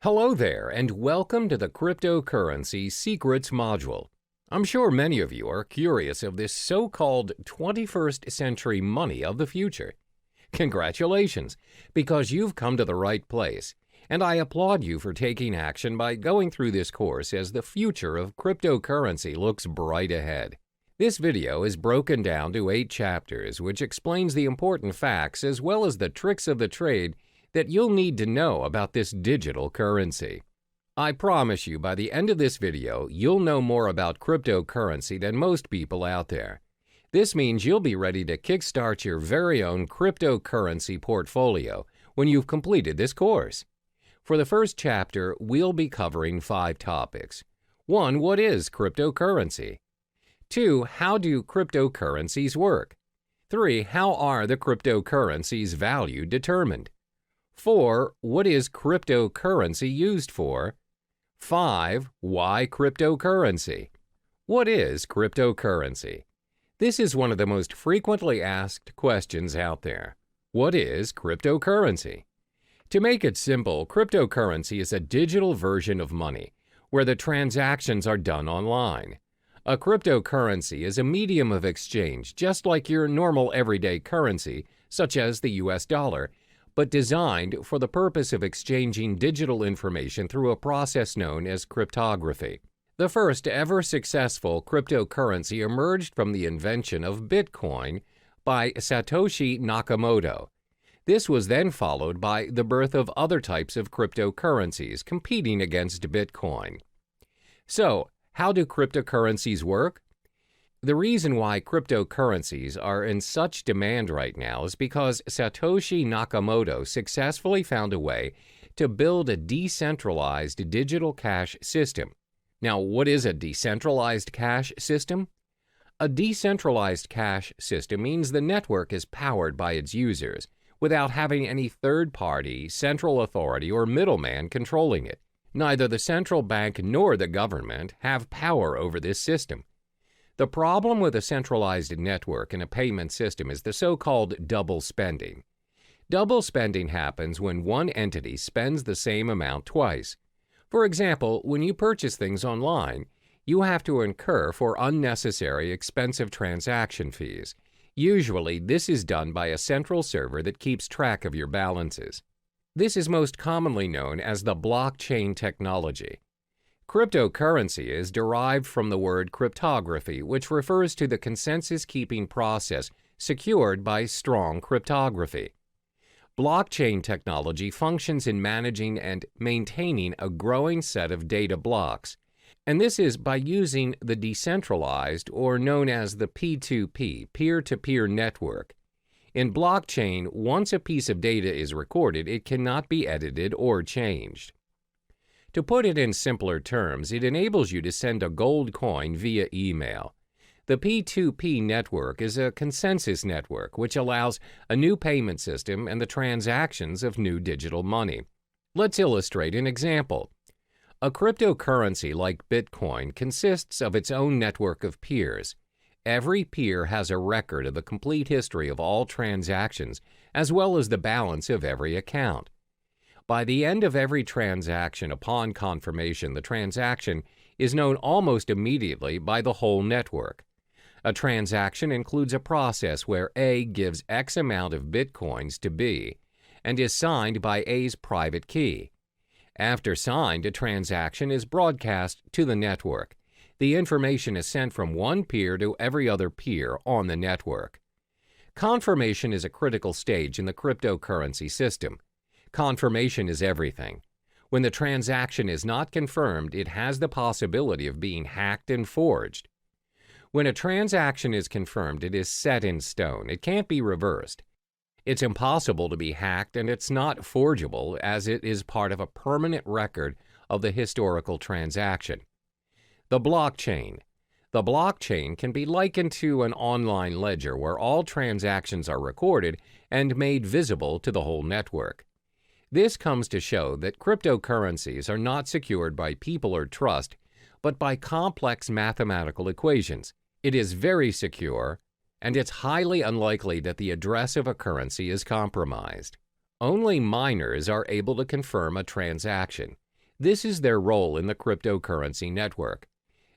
Hello there, and welcome to the Cryptocurrency Secrets module. I'm sure many of you are curious of this so-called 21st century money of the future. Congratulations, because you've come to the right place, and I applaud you for taking action by going through this course as the future of cryptocurrency looks bright ahead. This video is broken down to 8 chapters, which explains the important facts as well as the tricks of the trade that you'll need to know about this digital currency. I promise you by the end of this video, you'll know more about cryptocurrency than most people out there. This means you'll be ready to kickstart your very own cryptocurrency portfolio when you've completed this course. For the first chapter, we'll be covering 5 topics. 1. What is cryptocurrency? 2. How do cryptocurrencies work? 3. How are the cryptocurrency's value determined? 4. What is cryptocurrency used for? 5. Why cryptocurrency? What is cryptocurrency? This is one of the most frequently asked questions out there. What is cryptocurrency? To make it simple, cryptocurrency is a digital version of money, where the transactions are done online. A cryptocurrency is a medium of exchange, just like your normal everyday currency, such as the US dollar, but designed for the purpose of exchanging digital information through a process known as cryptography. The first ever successful cryptocurrency emerged from the invention of Bitcoin by Satoshi Nakamoto. This was then followed by the birth of other types of cryptocurrencies competing against Bitcoin. So, how do cryptocurrencies work? The reason why cryptocurrencies are in such demand right now is because Satoshi Nakamoto successfully found a way to build a decentralized digital cash system. Now, what is a decentralized cash system? A decentralized cash system means the network is powered by its users without having any third-party, central authority, or middleman controlling it. Neither the central bank nor the government have power over this system. The problem with a centralized network and a payment system is the so-called double spending. Double spending happens when one entity spends the same amount twice. For example, when you purchase things online, you have to incur for unnecessary expensive transaction fees. Usually, this is done by a central server that keeps track of your balances. This is most commonly known as the blockchain technology. Cryptocurrency is derived from the word cryptography, which refers to the consensus-keeping process secured by strong cryptography. Blockchain technology functions in managing and maintaining a growing set of data blocks, and this is by using the decentralized, or known as the P2P, peer-to-peer network. In blockchain, once a piece of data is recorded, it cannot be edited or changed. To put it in simpler terms, it enables you to send a gold coin via email. The P2P network is a consensus network which allows a new payment system and the transactions of new digital money. Let's illustrate an example. A cryptocurrency like Bitcoin consists of its own network of peers. Every peer has a record of the complete history of all transactions, as well as the balance of every account. By the end of every transaction upon confirmation, the transaction is known almost immediately by the whole network. A transaction includes a process where A gives X amount of Bitcoins to B and is signed by A's private key. After signed, a transaction is broadcast to the network. The information is sent from one peer to every other peer on the network. Confirmation is a critical stage in the cryptocurrency system. Confirmation is everything. When the transaction is not confirmed, it has the possibility of being hacked and forged. When a transaction is confirmed, it is set in stone. It can't be reversed. It's impossible to be hacked, and it's not forgeable as it is part of a permanent record of the historical transaction. The blockchain. The blockchain can be likened to an online ledger where all transactions are recorded and made visible to the whole network. This comes to show that cryptocurrencies are not secured by people or trust, but by complex mathematical equations. It is very secure, and it's highly unlikely that the address of a currency is compromised. Only miners are able to confirm a transaction. This is their role in the cryptocurrency network.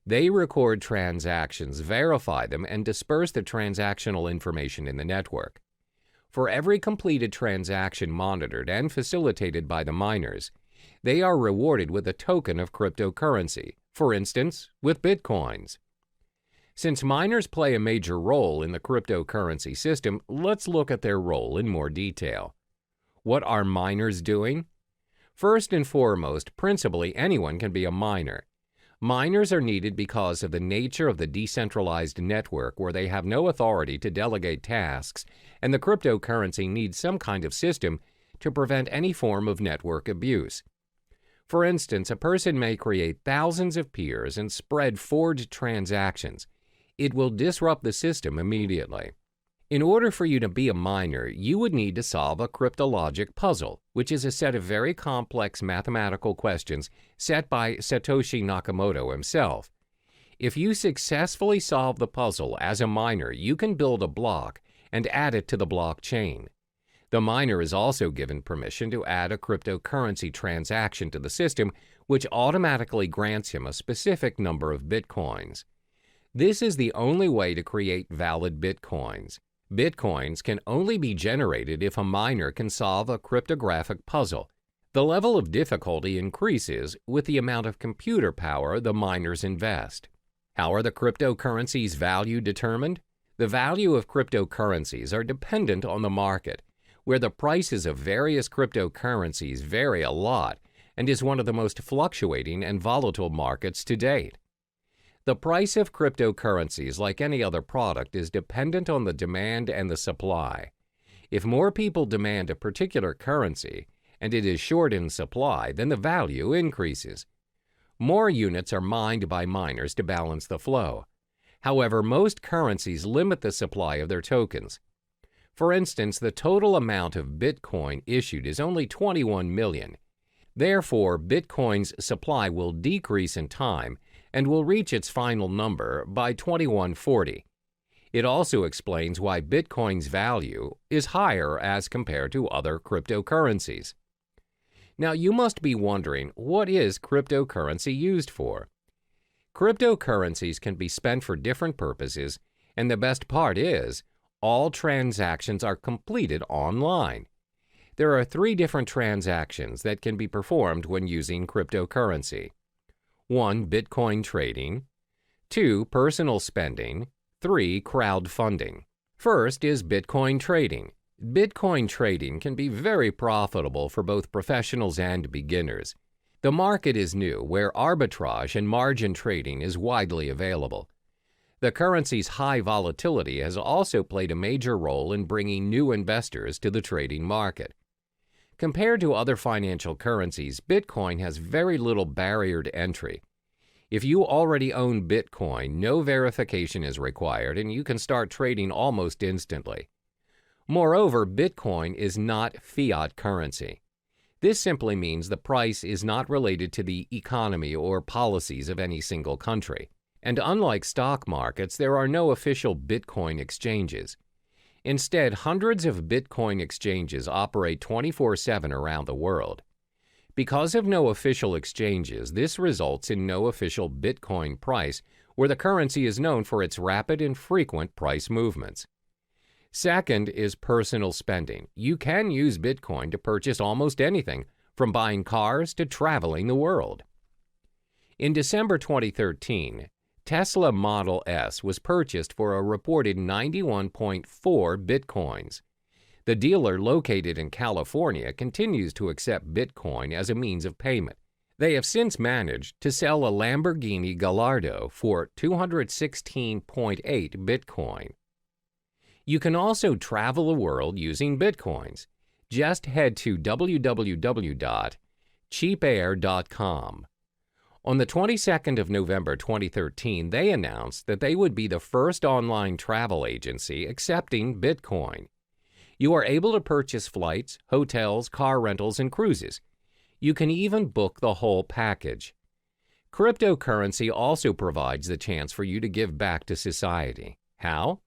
They record transactions, verify them, and disperse the transactional information in the network. For every completed transaction monitored and facilitated by the miners, they are rewarded with a token of cryptocurrency, for instance, with Bitcoins. Since miners play a major role in the cryptocurrency system, let's look at their role in more detail. What are miners doing? First and foremost, principally anyone can be a miner. Miners are needed because of the nature of the decentralized network where they have no authority to delegate tasks, and the cryptocurrency needs some kind of system to prevent any form of network abuse. For instance, a person may create thousands of peers and spread forged transactions. It will disrupt the system immediately. In order for you to be a miner, you would need to solve a cryptologic puzzle, which is a set of very complex mathematical questions set by Satoshi Nakamoto himself. If you successfully solve the puzzle as a miner, you can build a block and add it to the blockchain. The miner is also given permission to add a cryptocurrency transaction to the system, which automatically grants him a specific number of bitcoins. This is the only way to create valid bitcoins. Bitcoins can only be generated if a miner can solve a cryptographic puzzle. The level of difficulty increases with the amount of computer power the miners invest. How are the cryptocurrencies' value determined? The value of cryptocurrencies are dependent on the market, where the prices of various cryptocurrencies vary a lot and is one of the most fluctuating and volatile markets to date. The price of cryptocurrencies, like any other product, is dependent on the demand and the supply. If more people demand a particular currency and it is short in supply, then the value increases. More units are mined by miners to balance the flow. However, most currencies limit the supply of their tokens. For instance, the total amount of Bitcoin issued is only 21 million. Therefore, Bitcoin's supply will decrease in time and will reach its final number by 2140. It also explains why Bitcoin's value is higher as compared to other cryptocurrencies. Now, you must be wondering, what is cryptocurrency used for? Cryptocurrencies can be spent for different purposes, and the best part is, all transactions are completed online. There are 3 different transactions that can be performed when using cryptocurrency. 1. Bitcoin trading. 2. Personal spending. 3. Crowdfunding. First is Bitcoin trading. Bitcoin trading can be very profitable for both professionals and beginners. The market is new, where arbitrage and margin trading is widely available. The currency's high volatility has also played a major role in bringing new investors to the trading market. Compared to other financial currencies, Bitcoin has very little barrier to entry. If you already own Bitcoin, no verification is required and you can start trading almost instantly. Moreover, Bitcoin is not fiat currency. This simply means the price is not related to the economy or policies of any single country. And unlike stock markets, there are no official Bitcoin exchanges. Instead, hundreds of Bitcoin exchanges operate 24/7 around the world. Because of no official exchanges, this results in no official Bitcoin price, where the currency is known for its rapid and frequent price movements. Second is personal spending. You can use Bitcoin to purchase almost anything, from buying cars to traveling the world. In December 2013, Tesla Model S was purchased for a reported 91.4 Bitcoins. The dealer, located in California, continues to accept Bitcoin as a means of payment. They have since managed to sell a Lamborghini Gallardo for 216.8 Bitcoin. You can also travel the world using Bitcoins. Just head to www.cheapair.com. On the 22nd of November 2013, they announced that they would be the first online travel agency accepting Bitcoin. You are able to purchase flights, hotels, car rentals, and cruises. You can even book the whole package. Cryptocurrency also provides the chance for you to give back to society. How?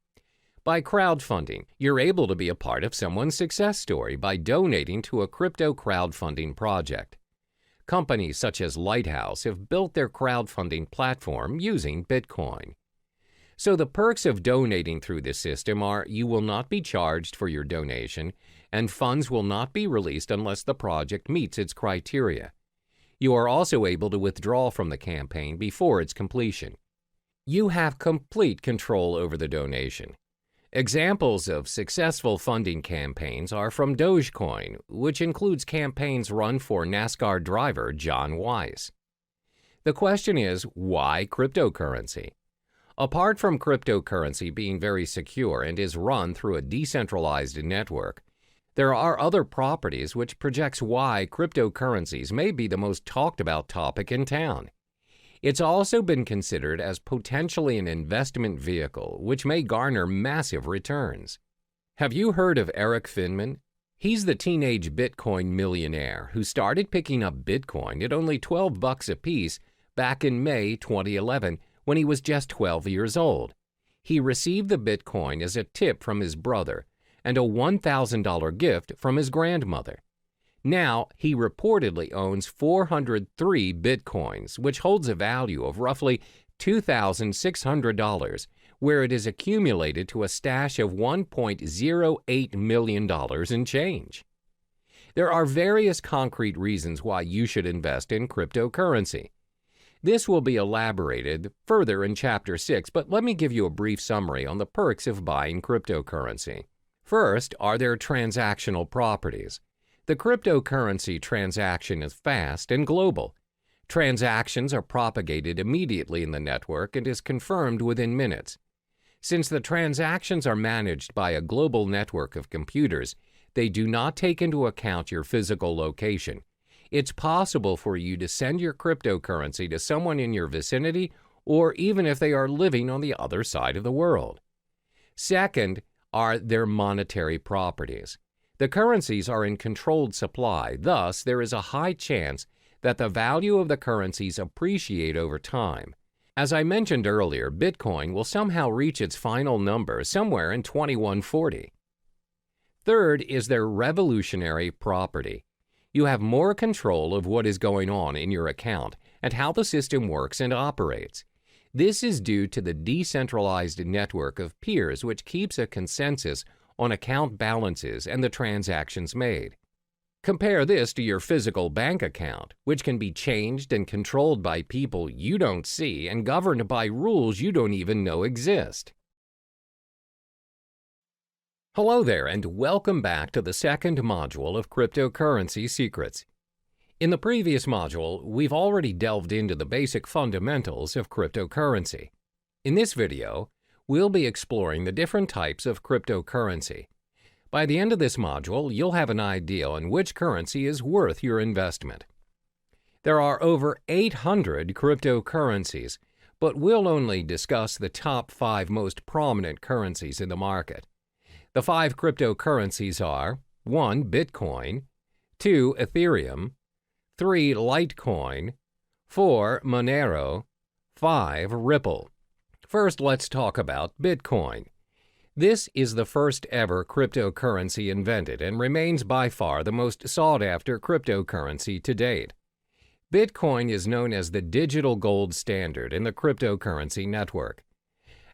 By crowdfunding. You're able to be a part of someone's success story by donating to a crypto crowdfunding project. Companies such as Lighthouse have built their crowdfunding platform using Bitcoin. So the perks of donating through this system are you will not be charged for your donation, and funds will not be released unless the project meets its criteria. You are also able to withdraw from the campaign before its completion. You have complete control over the donation. Examples of successful funding campaigns are from Dogecoin, which includes campaigns run for NASCAR driver John Weiss. The question is, why cryptocurrency? Apart from cryptocurrency being very secure and is run through a decentralized network, there are other properties which projects why cryptocurrencies may be the most talked about topic in town. It's also been considered as potentially an investment vehicle which may garner massive returns. Have you heard of Eric Finman? He's the teenage Bitcoin millionaire who started picking up Bitcoin at only $12 a piece back in May 2011 when he was just 12 years old. He received the Bitcoin as a tip from his brother and a $1,000 gift from his grandmother. Now, he reportedly owns 403 Bitcoins, which holds a value of roughly $2,600, where it is accumulated to a stash of $1.08 million in change. There are various concrete reasons why you should invest in cryptocurrency. This will be elaborated further in Chapter 6, but let me give you a brief summary on the perks of buying cryptocurrency. First are their transactional properties. The cryptocurrency transaction is fast and global. Transactions are propagated immediately in the network and is confirmed within minutes. Since the transactions are managed by a global network of computers, they do not take into account your physical location. It's possible for you to send your cryptocurrency to someone in your vicinity or even if they are living on the other side of the world. Second are their monetary properties. The currencies are in controlled supply, thus there is a high chance that the value of the currencies appreciate over time. As I mentioned earlier, Bitcoin will somehow reach its final number somewhere in 2140. Third is their revolutionary property. You have more control of what is going on in your account and how the system works and operates. This is due to the decentralized network of peers which keeps a consensus on account balances and the transactions made. Compare this to your physical bank account, which can be changed and controlled by people you don't see and governed by rules you don't even know exist. Hello there, and welcome back to the second module of Cryptocurrency Secrets. In the previous module, we've already delved into the basic fundamentals of cryptocurrency. In this video, we'll be exploring the different types of cryptocurrency. By the end of this module, you'll have an idea on which currency is worth your investment. There are over 800 cryptocurrencies, but we'll only discuss the top 5 most prominent currencies in the market. The 5 cryptocurrencies are 1. Bitcoin, 2. Ethereum, 3. Litecoin, 4. Monero, 5. Ripple. First, let's talk about Bitcoin. This is the first ever cryptocurrency invented and remains by far the most sought-after cryptocurrency to date. Bitcoin is known as the digital gold standard in the cryptocurrency network.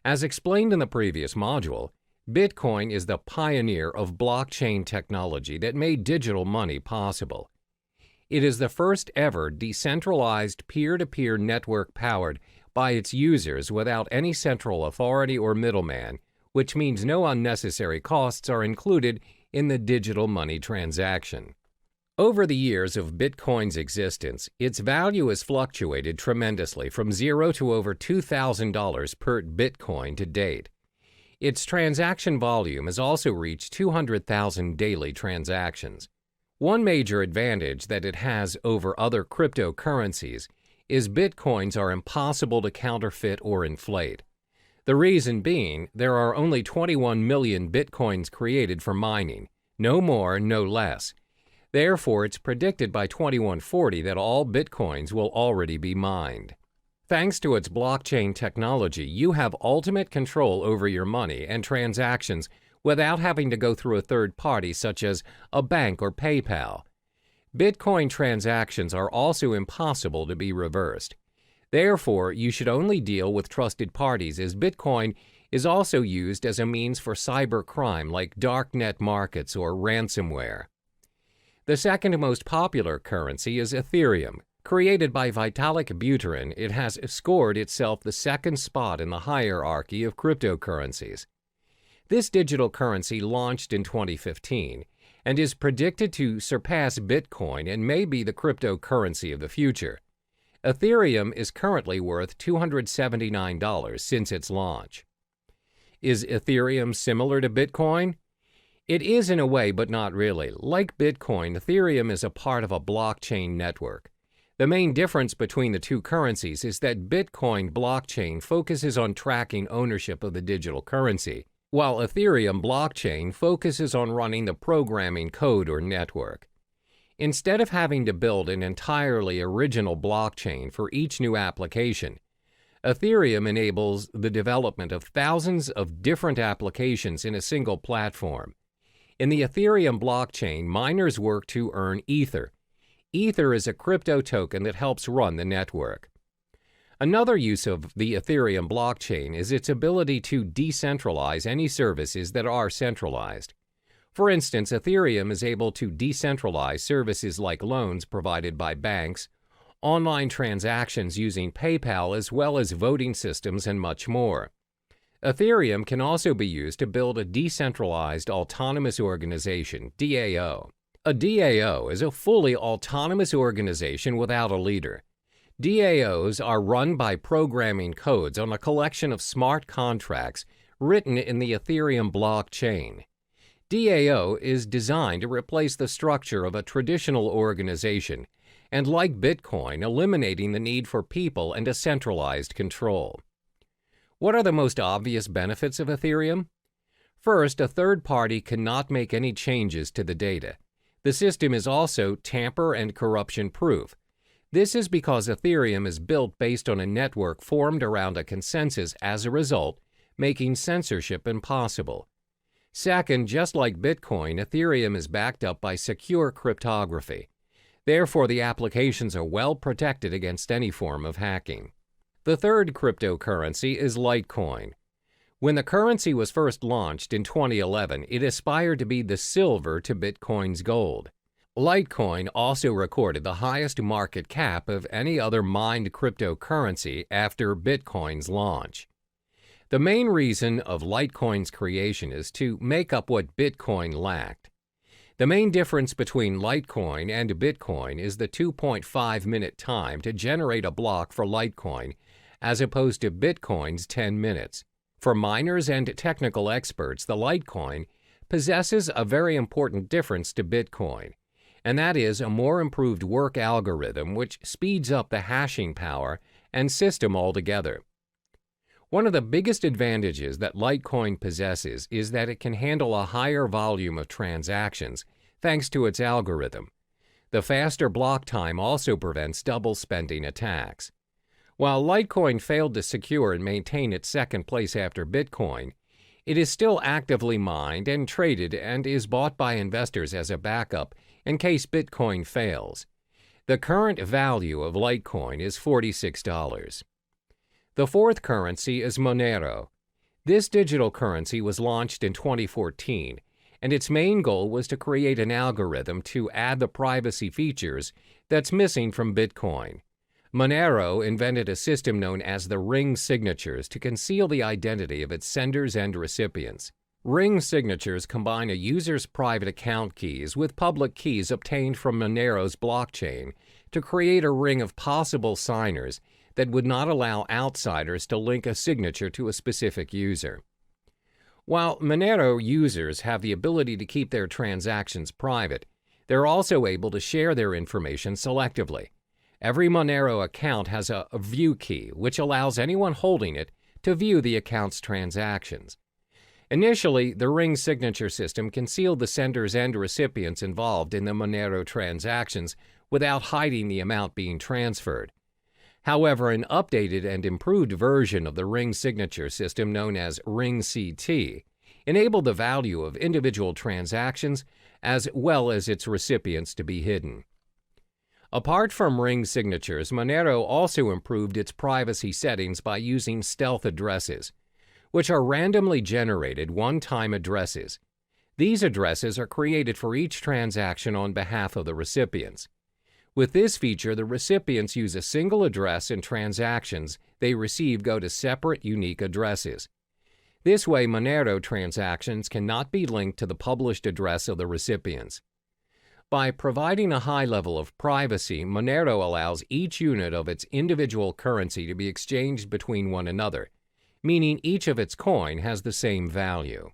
As explained in the previous module, Bitcoin is the pioneer of blockchain technology that made digital money possible. It is the first ever decentralized peer-to-peer network powered by its users without any central authority or middleman, which means no unnecessary costs are included in the digital money transaction. Over the years of Bitcoin's existence, its value has fluctuated tremendously from $0 to over $2,000 per Bitcoin to date. Its transaction volume has also reached 200,000 daily transactions. One major advantage that it has over other cryptocurrencies is Bitcoins are impossible to counterfeit or inflate. The reason being, there are only 21 million Bitcoins created for mining, no more, no less. Therefore, it's predicted by 2140 that all Bitcoins will already be mined. Thanks to its blockchain technology, you have ultimate control over your money and transactions without having to go through a third party such as a bank or PayPal. Bitcoin transactions are also impossible to be reversed. Therefore, you should only deal with trusted parties, as Bitcoin is also used as a means for cybercrime like darknet markets or ransomware. The second most popular currency is Ethereum. Created by Vitalik Buterin, it has scored itself the second spot in the hierarchy of cryptocurrencies. This digital currency launched in 2015 and is predicted to surpass Bitcoin and may be the cryptocurrency of the future. Ethereum is currently worth $279 since its launch. Is Ethereum similar to Bitcoin? It is in a way, but not really. Like Bitcoin, Ethereum is a part of a blockchain network. The main difference between the two currencies is that Bitcoin blockchain focuses on tracking ownership of the digital currency, while Ethereum blockchain focuses on running the programming code or network. Instead of having to build an entirely original blockchain for each new application, Ethereum enables the development of thousands of different applications in a single platform. In the Ethereum blockchain, miners work to earn Ether. Ether is a crypto token that helps run the network. Another use of the Ethereum blockchain is its ability to decentralize any services that are centralized. For instance, Ethereum is able to decentralize services like loans provided by banks, online transactions using PayPal, as well as voting systems and much more. Ethereum can also be used to build a decentralized autonomous organization, DAO. A DAO is a fully autonomous organization without a leader. DAOs are run by programming codes on a collection of smart contracts written in the Ethereum blockchain. DAO is designed to replace the structure of a traditional organization and, like Bitcoin, eliminating the need for people and a centralized control. What are the most obvious benefits of Ethereum? First, a third party cannot make any changes to the data. The system is also tamper and corruption-proof. This is because Ethereum is built based on a network formed around a consensus as a result, making censorship impossible. Second, just like Bitcoin, Ethereum is backed up by secure cryptography. Therefore, the applications are well protected against any form of hacking. The third cryptocurrency is Litecoin. When the currency was first launched in 2011, it aspired to be the silver to Bitcoin's gold. Litecoin also recorded the highest market cap of any other mined cryptocurrency after Bitcoin's launch. The main reason of Litecoin's creation is to make up what Bitcoin lacked. The main difference between Litecoin and Bitcoin is the 2.5-minute time to generate a block for Litecoin, as opposed to Bitcoin's 10 minutes. For miners and technical experts, the Litecoin possesses a very important difference to Bitcoin, and that is a more improved work algorithm which speeds up the hashing power and system altogether. One of the biggest advantages that Litecoin possesses is that it can handle a higher volume of transactions thanks to its algorithm. The faster block time also prevents double spending attacks. While Litecoin failed to secure and maintain its second place after Bitcoin, it is still actively mined and traded and is bought by investors as a backup in case Bitcoin fails. The current value of Litecoin is $46. The fourth currency is Monero. This digital currency was launched in 2014, and its main goal was to create an algorithm to add the privacy features that's missing from Bitcoin. Monero invented a system known as the ring signatures to conceal the identity of its senders and recipients. Ring signatures combine a user's private account keys with public keys obtained from Monero's blockchain to create a ring of possible signers that would not allow outsiders to link a signature to a specific user. While Monero users have the ability to keep their transactions private, they're also able to share their information selectively. Every Monero account has a view key, which allows anyone holding it to view the account's transactions. Initially, the ring signature system concealed the senders and recipients involved in the Monero transactions without hiding the amount being transferred. However, an updated and improved version of the ring signature system known as Ring CT enabled the value of individual transactions as well as its recipients to be hidden. Apart from ring signatures, Monero also improved its privacy settings by using stealth addresses, which are randomly generated one-time addresses. These addresses are created for each transaction on behalf of the recipients. With this feature, the recipients use a single address and transactions they receive go to separate, unique addresses. This way, Monero transactions cannot be linked to the published address of the recipients. By providing a high level of privacy, Monero allows each unit of its individual currency to be exchanged between one another, meaning each of its coin has the same value.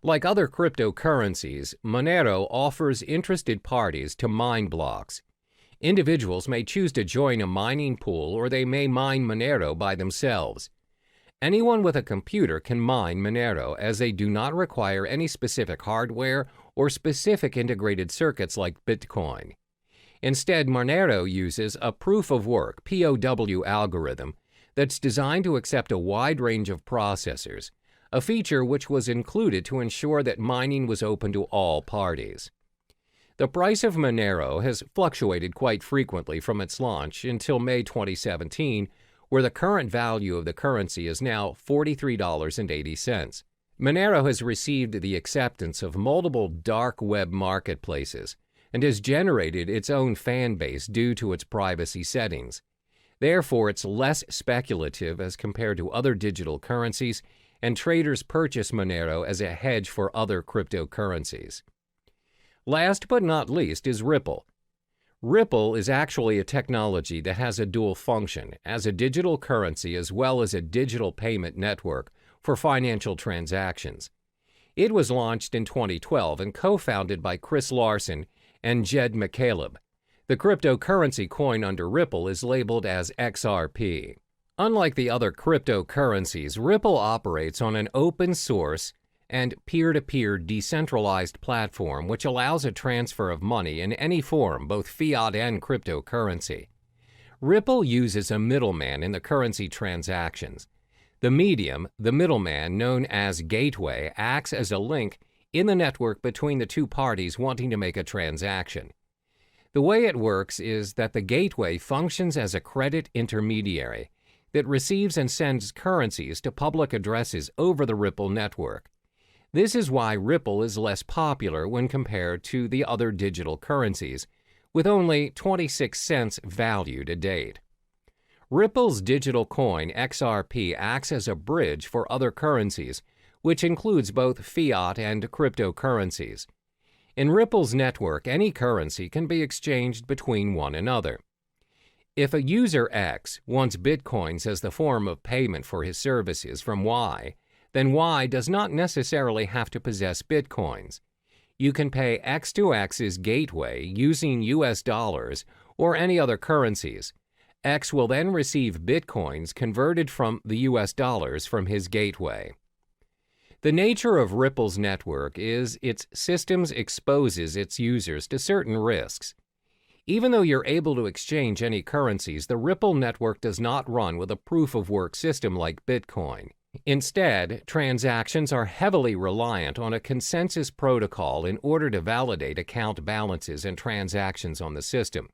Like other cryptocurrencies, Monero offers interested parties to mine blocks. Individuals may choose to join a mining pool, or they may mine Monero by themselves. Anyone with a computer can mine Monero, as they do not require any specific hardware or specific integrated circuits like Bitcoin. Instead, Monero uses a proof-of-work (POW) algorithm that's designed to accept a wide range of processors, a feature which was included to ensure that mining was open to all parties. The price of Monero has fluctuated quite frequently from its launch until May 2017, where the current value of the currency is now $43.80. Monero has received the acceptance of multiple dark web marketplaces and has generated its own fan base due to its privacy settings. Therefore, it's less speculative as compared to other digital currencies, and traders purchase Monero as a hedge for other cryptocurrencies. Last but not least is Ripple. Ripple is actually a technology that has a dual function as a digital currency as well as a digital payment network for financial transactions. It was launched in 2012 and co-founded by Chris Larsen and Jed McCaleb. The cryptocurrency coin under Ripple is labeled as XRP. Unlike the other cryptocurrencies, Ripple operates on an open source and peer-to-peer decentralized platform which allows a transfer of money in any form, both fiat and cryptocurrency. Ripple uses a middleman in the currency transactions. The medium, the middleman known as gateway, acts as a link in the network between the two parties wanting to make a transaction. The way it works is that the gateway functions as a credit intermediary that receives and sends currencies to public addresses over the Ripple network. This is why Ripple is less popular when compared to the other digital currencies, with only 26 cents value to date. Ripple's digital coin XRP acts as a bridge for other currencies, which includes both fiat and cryptocurrencies. In Ripple's network, any currency can be exchanged between one another. If a user X wants bitcoins as the form of payment for his services from Y, then Y does not necessarily have to possess bitcoins. You can pay X to X's gateway using US dollars or any other currencies. X will then receive bitcoins converted from the US dollars from his gateway. The nature of Ripple's network is its systems exposes its users to certain risks. Even though you're able to exchange any currencies, the Ripple network does not run with a proof-of-work system like Bitcoin. Instead, transactions are heavily reliant on a consensus protocol in order to validate account balances and transactions on the system.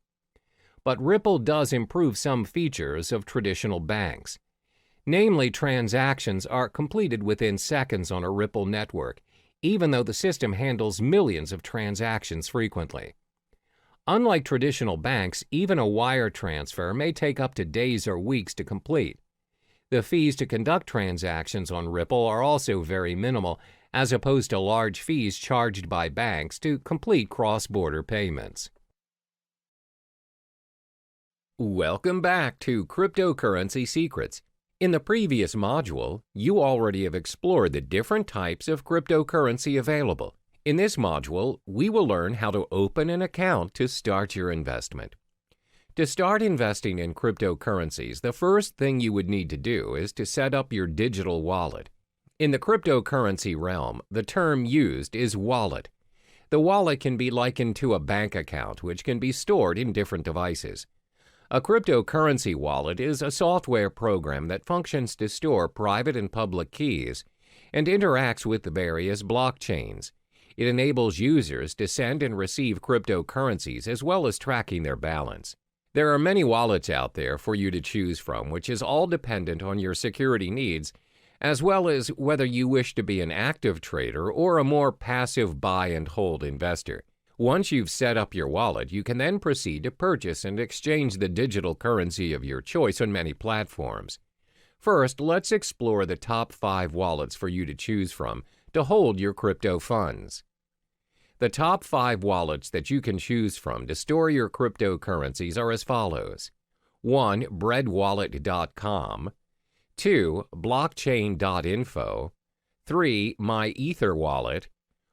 But Ripple does improve some features of traditional banks. Namely, transactions are completed within seconds on a Ripple network, even though the system handles millions of transactions frequently. Unlike traditional banks, even a wire transfer may take up to days or weeks to complete. The fees to conduct transactions on Ripple are also very minimal, as opposed to large fees charged by banks to complete cross-border payments. Welcome back to Cryptocurrency Secrets. In the previous module, you already have explored the different types of cryptocurrency available. In this module, we will learn how to open an account to start your investment. To start investing in cryptocurrencies, the first thing you would need to do is to set up your digital wallet. In the cryptocurrency realm, the term used is wallet. The wallet can be likened to a bank account, which can be stored in different devices. A cryptocurrency wallet is a software program that functions to store private and public keys and interacts with the various blockchains. It enables users to send and receive cryptocurrencies as well as tracking their balance. There are many wallets out there for you to choose from, which is all dependent on your security needs, as well as whether you wish to be an active trader or a more passive buy and hold investor. Once you've set up your wallet, you can then proceed to purchase and exchange the digital currency of your choice on many platforms. First, let's explore the top 5 wallets for you to choose from to hold your crypto funds. The top 5 wallets that you can choose from to store your cryptocurrencies are as follows. 1. breadwallet.com. 2. blockchain.info. 3. MyEtherWallet.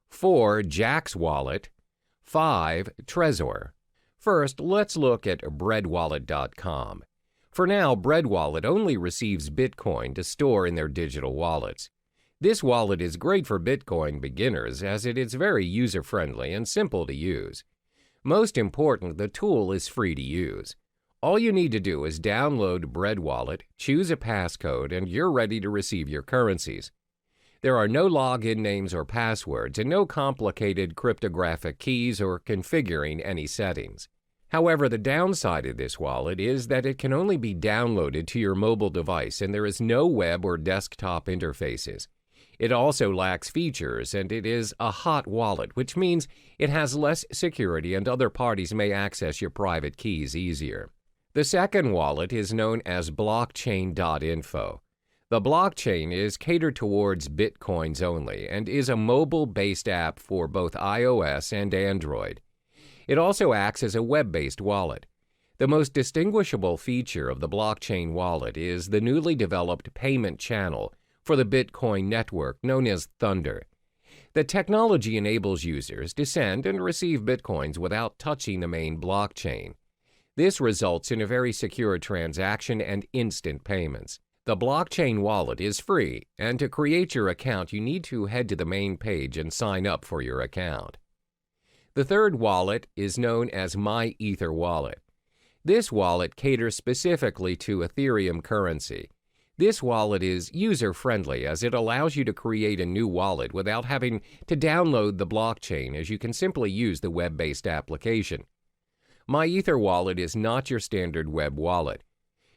4. Jaxx Wallet. 5. Trezor. First, let's look at breadwallet.com. For now, BreadWallet only receives Bitcoin to store in their digital wallets. This wallet is great for Bitcoin beginners as it is very user-friendly and simple to use. Most important, the tool is free to use. All you need to do is download BreadWallet, choose a passcode, and you're ready to receive your currencies. There are no login names or passwords and no complicated cryptographic keys or configuring any settings. However, the downside of this wallet is that it can only be downloaded to your mobile device and there is no web or desktop interfaces. It also lacks features and it is a hot wallet, which means it has less security and other parties may access your private keys easier. The second wallet is known as blockchain.info. The blockchain is catered towards Bitcoins only and is a mobile-based app for both iOS and Android. It also acts as a web-based wallet. The most distinguishable feature of the blockchain wallet is the newly developed payment channel for the Bitcoin network known as Thunder. The technology enables users to send and receive Bitcoins without touching the main blockchain. This results in a very secure transaction and instant payments. The blockchain wallet is free, and to create your account, you need to head to the main page and sign up for your account. The third wallet is known as MyEtherWallet. This wallet caters specifically to Ethereum currency. This wallet is user-friendly as it allows you to create a new wallet without having to download the blockchain, as you can simply use the web-based application. MyEtherWallet is not your standard web wallet.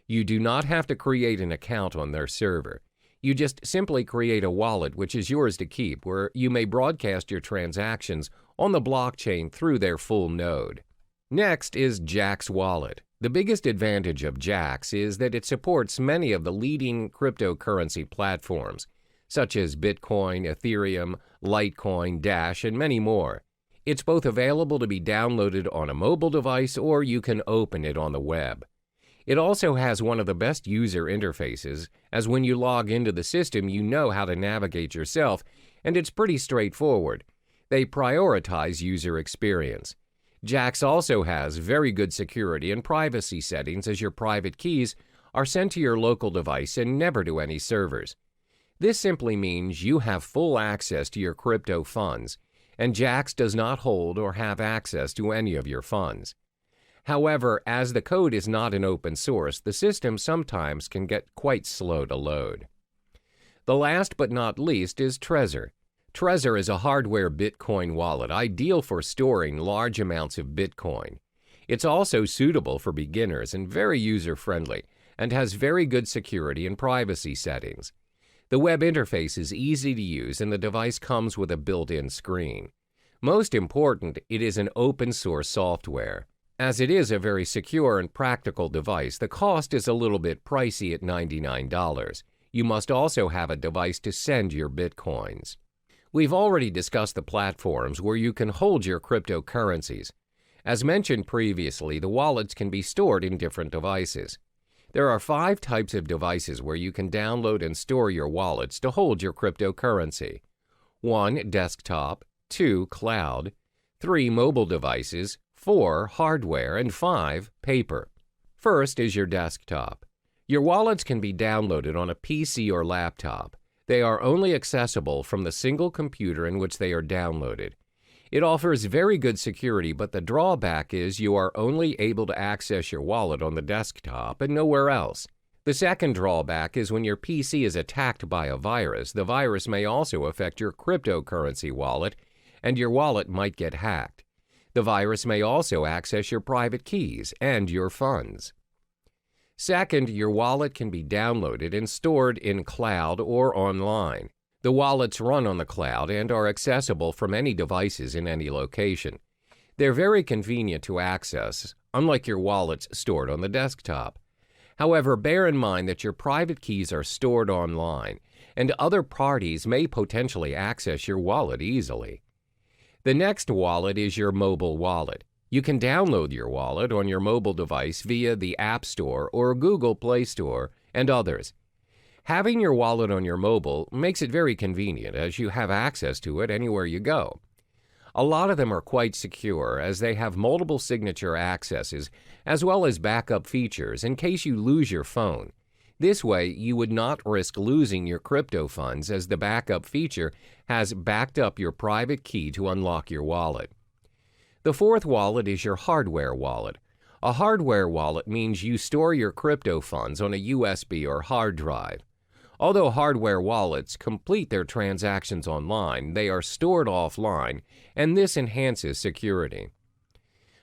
You do not have to create an account on their server. You just simply create a wallet which is yours to keep, where you may broadcast your transactions on the blockchain through their full node. Next is Jaxx Wallet. The biggest advantage of Jaxx is that it supports many of the leading cryptocurrency platforms, such as Bitcoin, Ethereum, Litecoin, Dash, and many more. It's both available to be downloaded on a mobile device or you can open it on the web. It also has one of the best user interfaces, as when you log into the system, you know how to navigate yourself, and it's pretty straightforward. They prioritize user experience. Jaxx also has very good security and privacy settings, as your private keys are sent to your local device and never to any servers. This simply means you have full access to your crypto funds, and Jaxx does not hold or have access to any of your funds. However, as the code is not an open source, the system sometimes can get quite slow to load. The last but not least is Trezor. Trezor is a hardware Bitcoin wallet ideal for storing large amounts of Bitcoin. It's also suitable for beginners and very user-friendly, and has very good security and privacy settings. The web interface is easy to use and the device comes with a built-in screen. Most important, it is an open-source software. As it is a very secure and practical device, the cost is a little bit pricey at $99. You must also have a device to send your Bitcoins. We've already discussed the platforms where you can hold your cryptocurrencies. As mentioned previously, the wallets can be stored in different devices. There are 5 types of devices where you can download and store your wallets to hold your cryptocurrency. 1. Desktop. 2. Cloud. 3. Mobile devices. 4. Hardware. And 5. Paper. First is your desktop. Your wallets can be downloaded on a PC or laptop. They are only accessible from the single computer in which they are downloaded. It offers very good security, but the drawback is you are only able to access your wallet on the desktop and nowhere else. The second drawback is when your PC is attacked by a virus, the virus may also affect your cryptocurrency wallet, and your wallet might get hacked. The virus may also access your private keys and your funds. Second, your wallet can be downloaded and stored in cloud or online. The wallets run on the cloud and are accessible from any devices in any location. They're very convenient to access, unlike your wallets stored on the desktop. However, bear in mind that your private keys are stored online, and other parties may potentially access your wallet easily. The next wallet is your mobile wallet. You can download your wallet on your mobile device via the App Store or Google Play Store and others. Having your wallet on your mobile makes it very convenient as you have access to it anywhere you go. A lot of them are quite secure as they have multiple signature accesses as well as backup features in case you lose your phone. This way, you would not risk losing your crypto funds as the backup feature has backed up your private key to unlock your wallet. The fourth wallet is your hardware wallet. A hardware wallet means you store your crypto funds on a USB or hard drive. Although hardware wallets complete their transactions online, they are stored offline, and this enhances security.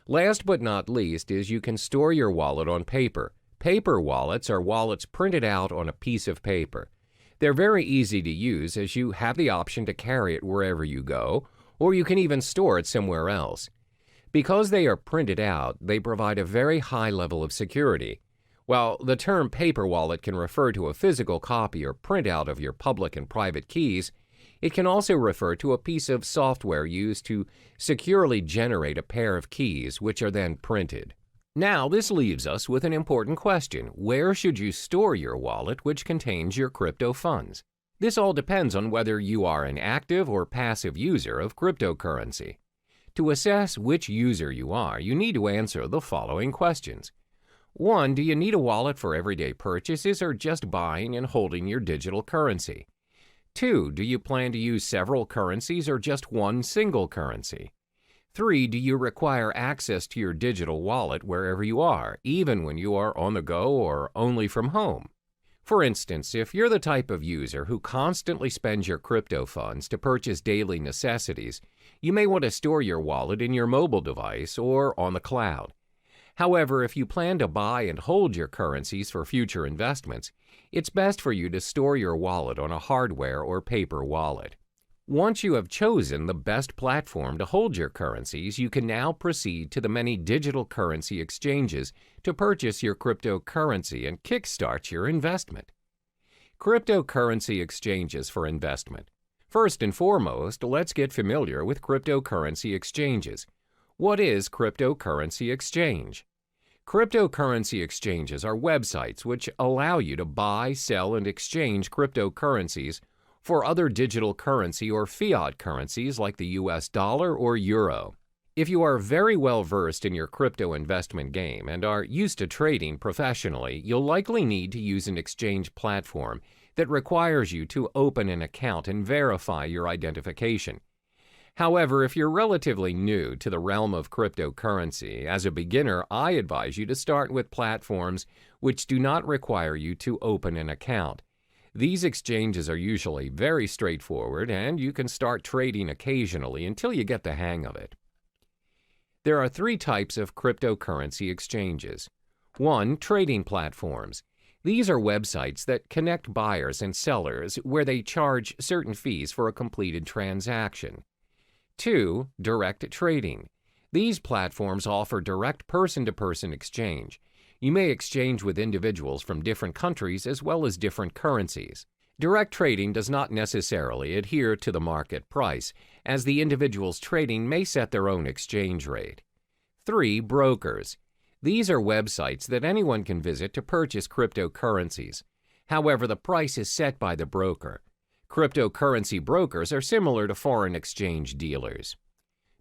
Last but not least is you can store your wallet on paper. Paper wallets are wallets printed out on a piece of paper. They're very easy to use as you have the option to carry it wherever you go, or you can even store it somewhere else. Because they are printed out, they provide a very high level of security. While the term paper wallet can refer to a physical copy or printout of your public and private keys, it can also refer to a piece of software used to securely generate a pair of keys, which are then printed. Now, this leaves us with an important question. Where should you store your wallet which contains your crypto funds? This all depends on whether you are an active or passive user of cryptocurrency. To assess which user you are, you need to answer the following questions. 1. Do you need a wallet for everyday purchases or just buying and holding your digital currency? 2. Do you plan to use several currencies or just one single currency? 3. Do you require access to your digital wallet wherever you are, even when you are on the go or only from home? For instance, if you're the type of user who constantly spends your crypto funds to purchase daily necessities, you may want to store your wallet in your mobile device or on the cloud. However, if you plan to buy and hold your currencies for future investments, it's best for you to store your wallet on a hardware or paper wallet. Once you have chosen the best platform to hold your currencies, you can now proceed to the many digital currency exchanges to purchase your cryptocurrency and kickstart your investment. Cryptocurrency exchanges for investment. First and foremost, let's get familiar with cryptocurrency exchanges. What is cryptocurrency exchange? Cryptocurrency exchanges are websites which allow you to buy, sell, and exchange cryptocurrencies for other digital currency or fiat currencies like the US dollar or euro. If you are very well versed in your crypto investment game and are used to trading professionally, you'll likely need to use an exchange platform that requires you to open an account and verify your identification. However, if you're relatively new to the realm of cryptocurrency, as a beginner, I advise you to start with platforms which do not require you to open an account. These exchanges are usually very straightforward, and you can start trading occasionally until you get the hang of it. There are 3 types of cryptocurrency exchanges. 1. Trading platforms. These are websites that connect buyers and sellers where they charge certain fees for a completed transaction. 2. Direct trading. These platforms offer direct person-to-person exchange. You may exchange with individuals from different countries as well as different currencies. Direct trading does not necessarily adhere to the market price, as the individuals trading may set their own exchange rate. 3. Brokers. These are websites that anyone can visit to purchase cryptocurrencies. However, the price is set by the broker. Cryptocurrency brokers are similar to foreign exchange dealers.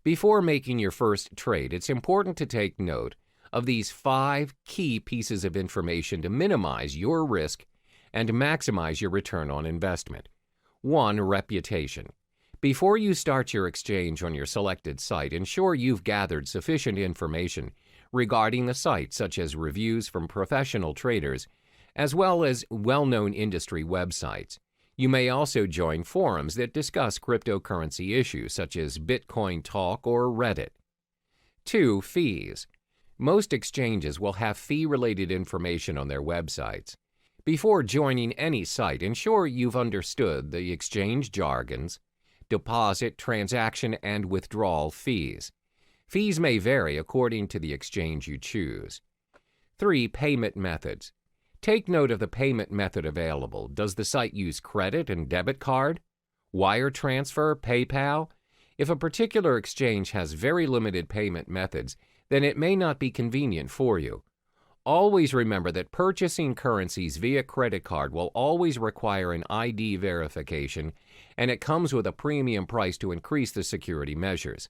Before making your first trade, it's important to take note of these 5 key pieces of information to minimize your risk and maximize your return on investment. 1. Reputation. Before you start your exchange on your selected site, ensure you've gathered sufficient information regarding the site, such as reviews from professional traders, as well as well-known industry websites. You may also join forums that discuss cryptocurrency issues such as Bitcoin Talk or Reddit. 2. Fees. Most exchanges will have fee-related information on their websites. Before joining any site, ensure you've understood the exchange jargons, deposit, transaction, and withdrawal fees. Fees may vary according to the exchange you choose. 3. Payment methods. Take note of the payment method available. Does the site use credit and debit card, wire transfer, PayPal? If a particular exchange has very limited payment methods, then it may not be convenient for you. Always remember that purchasing currencies via credit card will always require an ID verification, and it comes with a premium price to increase the security measures.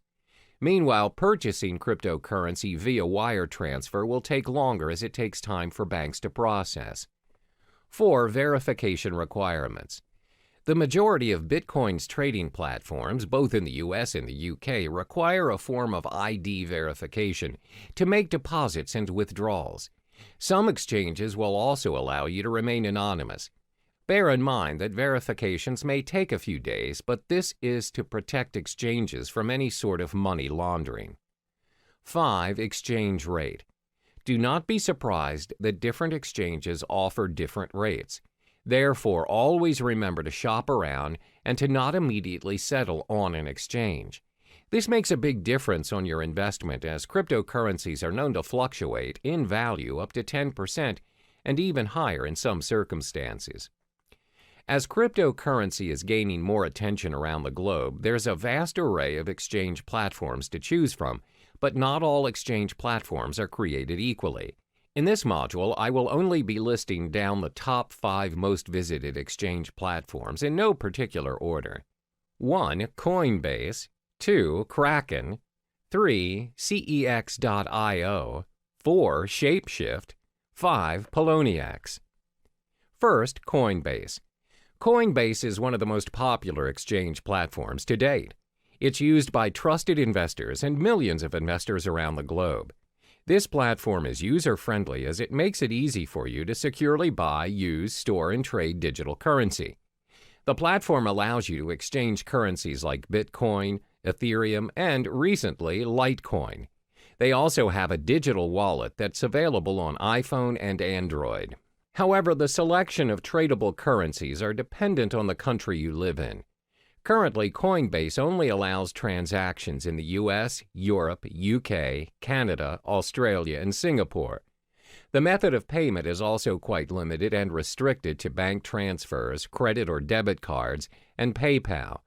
Meanwhile, purchasing cryptocurrency via wire transfer will take longer as it takes time for banks to process. 4. Verification requirements. The majority of Bitcoin's trading platforms, both in the US and the UK, require a form of ID verification to make deposits and withdrawals. Some exchanges will also allow you to remain anonymous. Bear in mind that verifications may take a few days, but this is to protect exchanges from any sort of money laundering. 5. Exchange rate. Do not be surprised that different exchanges offer different rates. Therefore, always remember to shop around and to not immediately settle on an exchange. This makes a big difference on your investment, as cryptocurrencies are known to fluctuate in value up to 10% and even higher in some circumstances. As cryptocurrency is gaining more attention around the globe, there's a vast array of exchange platforms to choose from, but not all exchange platforms are created equally. In this module, I will only be listing down the top 5 most visited exchange platforms in no particular order. 1. Coinbase. 2. Kraken. 3. CEX.io. 4. Shapeshift. 5. Poloniex. First, Coinbase. Coinbase is one of the most popular exchange platforms to date. It's used by trusted investors and millions of investors around the globe. This platform is user-friendly as it makes it easy for you to securely buy, use, store, and trade digital currency. The platform allows you to exchange currencies like Bitcoin, Ethereum, and recently, Litecoin. They also have a digital wallet that's available on iPhone and Android. However, the selection of tradable currencies are dependent on the country you live in. Currently, Coinbase only allows transactions in the US, Europe, UK, Canada, Australia, and Singapore. The method of payment is also quite limited and restricted to bank transfers, credit or debit cards, and PayPal.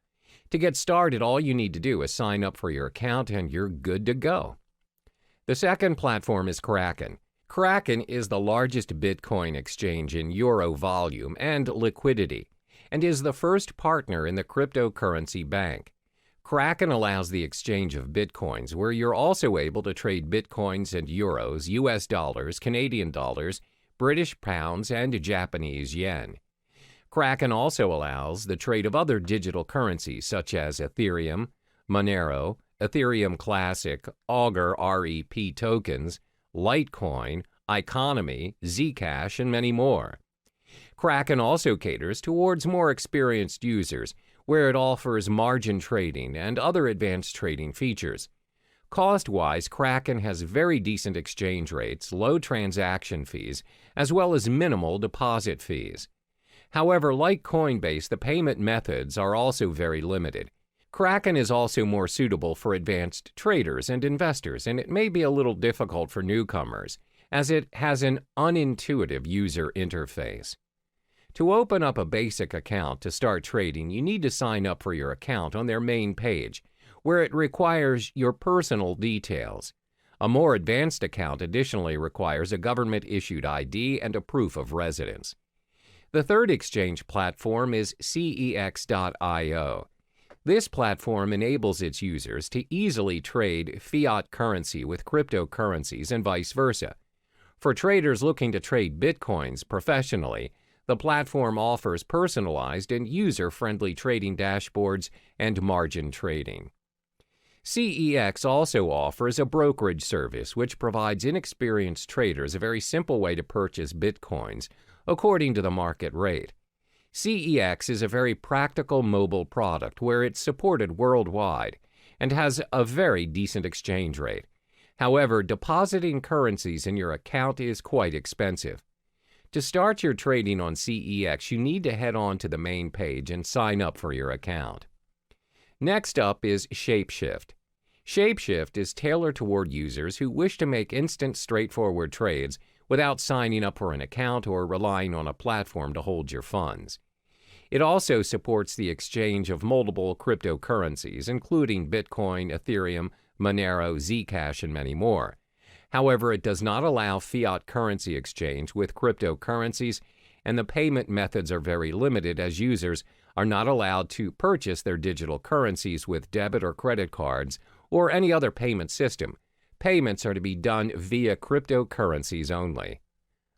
To get started, all you need to do is sign up for your account and you're good to go. The second platform is Kraken. Kraken is the largest Bitcoin exchange in euro volume and liquidity, and is the first partner in the cryptocurrency bank. Kraken allows the exchange of Bitcoins, where you're also able to trade Bitcoins and euros, US dollars, Canadian dollars, British pounds, and Japanese yen. Kraken also allows the trade of other digital currencies such as Ethereum, Monero, Ethereum Classic, Augur REP tokens, Litecoin, Economy, Zcash, and many more. Kraken also caters towards more experienced users, where it offers margin trading and other advanced trading features. Cost-wise, Kraken has very decent exchange rates, low transaction fees, as well as minimal deposit fees. However, like Coinbase, the payment methods are also very limited. Kraken is also more suitable for advanced traders and investors, and it may be a little difficult for newcomers, as it has an unintuitive user interface. To open up a basic account to start trading, you need to sign up for your account on their main page, where it requires your personal details. A more advanced account additionally requires a government-issued ID and a proof of residence. The third exchange platform is CEX.io. This platform enables its users to easily trade fiat currency with cryptocurrencies and vice versa. For traders looking to trade Bitcoins professionally, the platform offers personalized and user-friendly trading dashboards and margin trading. CEX also offers a brokerage service which provides inexperienced traders a very simple way to purchase Bitcoins according to the market rate. CEX is a very practical mobile product where it's supported worldwide and has a very decent exchange rate. However, depositing currencies in your account is quite expensive. To start your trading on CEX, you need to head on to the main page and sign up for your account. Next up is Shapeshift. Shapeshift is tailored toward users who wish to make instant, straightforward trades without signing up for an account or relying on a platform to hold your funds. It also supports the exchange of multiple cryptocurrencies, including Bitcoin, Ethereum, Monero, Zcash, and many more. However, it does not allow fiat currency exchange with cryptocurrencies, and the payment methods are very limited as users are not allowed to purchase their digital currencies with debit or credit cards or any other payment system. Payments are to be done via cryptocurrencies only.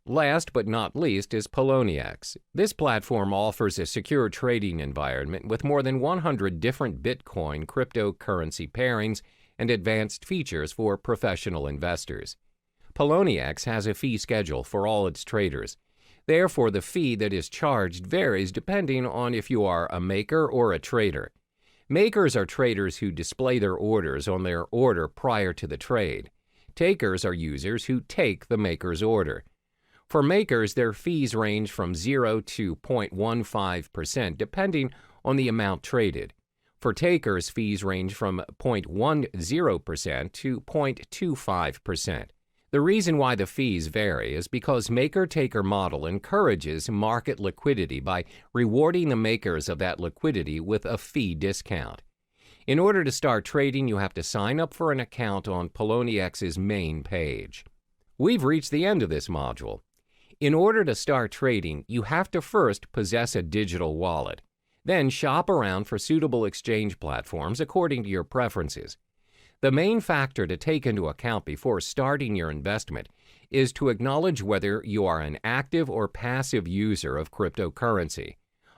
Last but not least is Poloniex. This platform offers a secure trading environment with more than 100 different Bitcoin cryptocurrency pairings and advanced features for professional investors. Poloniex has a fee schedule for all its traders. Therefore, the fee that is charged varies depending on if you are a maker or a trader. Makers are traders who display their orders on their order prior to the trade. Takers are users who take the maker's order. For makers, their fees range from 0 to 0.15% depending on the amount traded. For takers, fees range from 0.10% to 0.25%. The reason why the fees vary is because maker-taker model encourages market liquidity by rewarding the makers of that liquidity with a fee discount. In order to start trading, you have to sign up for an account on PolonieX's main page. We've reached the end of this module. In order to start trading, you have to first possess a digital wallet. Then shop around for suitable exchange platforms according to your preferences. The main factor to take into account before starting your investment is to acknowledge whether you are an active or passive user of cryptocurrency.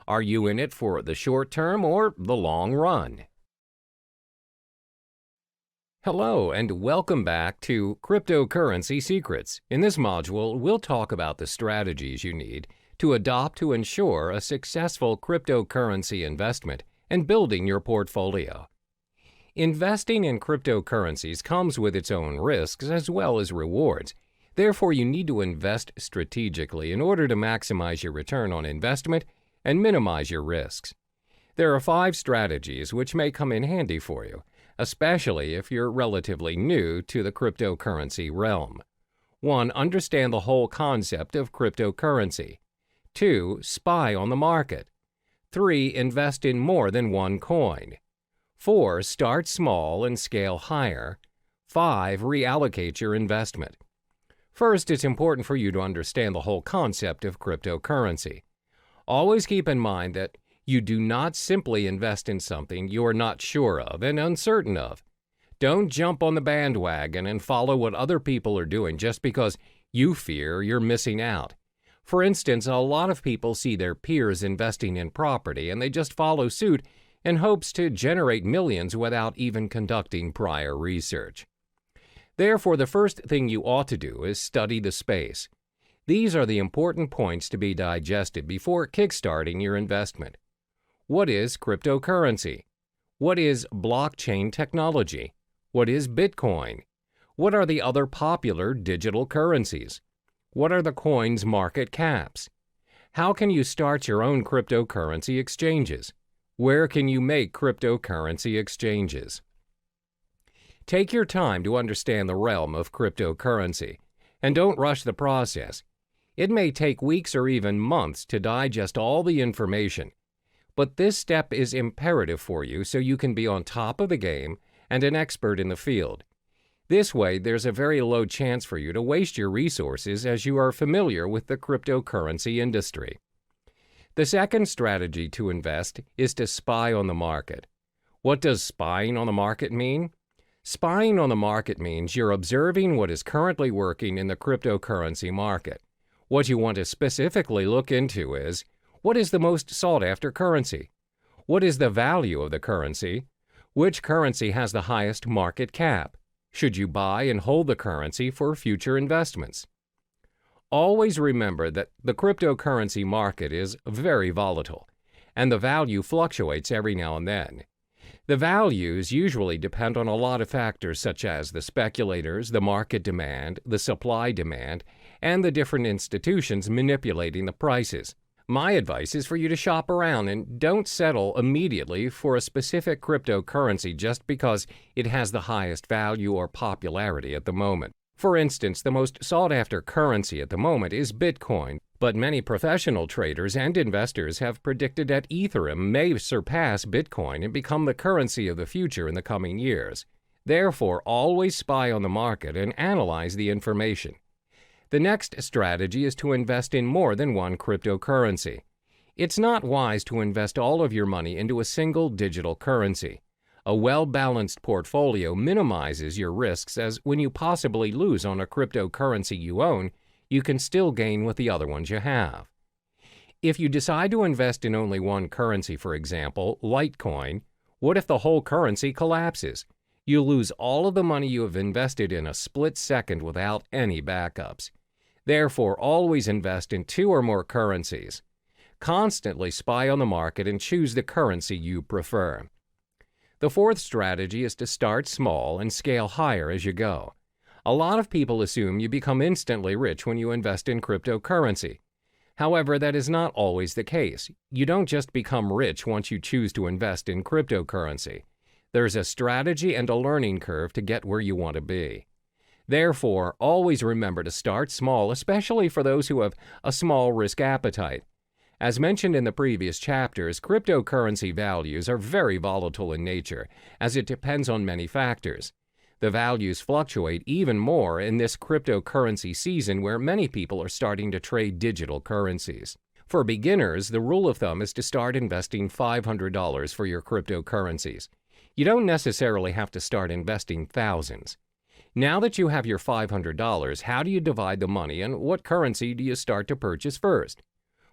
Are you in it for the short term or the long run? Hello and welcome back to Cryptocurrency Secrets. In this module, we'll talk about the strategies you need to adopt to ensure a successful cryptocurrency investment and building your portfolio. Investing in cryptocurrencies comes with its own risks as well as rewards. Therefore, you need to invest strategically in order to maximize your return on investment and minimize your risks. There are 5 strategies which may come in handy for you, especially if you're relatively new to the cryptocurrency realm. 1. Understand the whole concept of cryptocurrency. 2. Spy on the market. 3. Invest in more than one coin. 4. Start small and scale higher. 5. Reallocate your investment. First, it's important for you to understand the whole concept of cryptocurrency. Always keep in mind that you do not simply invest in something you are not sure of and uncertain of. Don't jump on the bandwagon and follow what other people are doing just because you fear you're missing out. For instance, a lot of people see their peers investing in property and they just follow suit in hopes to generate millions without even conducting prior research. Therefore, the first thing you ought to do is study the space. These are the important points to be digested before kickstarting your investment. What is cryptocurrency? What is blockchain technology? What is Bitcoin? What are the other popular digital currencies? What are the coins' market caps? How can you start your own cryptocurrency exchanges? Where can you make cryptocurrency exchanges? Take your time to understand the realm of cryptocurrency, and don't rush the process. It may take weeks or even months to digest all the information, but this step is imperative for you so you can be on top of the game and an expert in the field. This way, there's a very low chance for you to waste your resources as you are familiar with the cryptocurrency industry. The second strategy to invest is to spy on the market. What does spying on the market mean? Spying on the market means you're observing what is currently working in the cryptocurrency market. What you want to specifically look into is, what is the most sought-after currency? What is the value of the currency? Which currency has the highest market cap? Should you buy and hold the currency for future investments? Always remember that the cryptocurrency market is very volatile, and the value fluctuates every now and then. The values usually depend on a lot of factors such as the speculators, the market demand, the supply demand, and the different institutions manipulating the prices. My advice is for you to shop around and don't settle immediately for a specific cryptocurrency just because it has the highest value or popularity at the moment. For instance, the most sought-after currency at the moment is Bitcoin, but many professional traders and investors have predicted that Ethereum may surpass Bitcoin and become the currency of the future in the coming years. Therefore, always spy on the market and analyze the information. The next strategy is to invest in more than one cryptocurrency. It's not wise to invest all of your money into a single digital currency. A well-balanced portfolio minimizes your risks, as when you possibly lose on a cryptocurrency you own, you can still gain with the other ones you have. If you decide to invest in only one currency, for example, Litecoin, what if the whole currency collapses? You'll lose all of the money you have invested in a split second without any backups. Therefore, always invest in two or more currencies. Constantly spy on the market and choose the currency you prefer. The fourth strategy is to start small and scale higher as you go. A lot of people assume you become instantly rich when you invest in cryptocurrency. However, that is not always the case. You don't just become rich once you choose to invest in cryptocurrency. There's a strategy and a learning curve to get where you want to be. Therefore, always remember to start small, especially for those who have a small risk appetite. As mentioned in the previous chapters, cryptocurrency values are very volatile in nature, as it depends on many factors. The values fluctuate even more in this cryptocurrency season where many people are starting to trade digital currencies. For beginners, the rule of thumb is to start investing $500 for your cryptocurrencies. You don't necessarily have to start investing thousands. Now that you have your $500, how do you divide the money and what currency do you start to purchase first?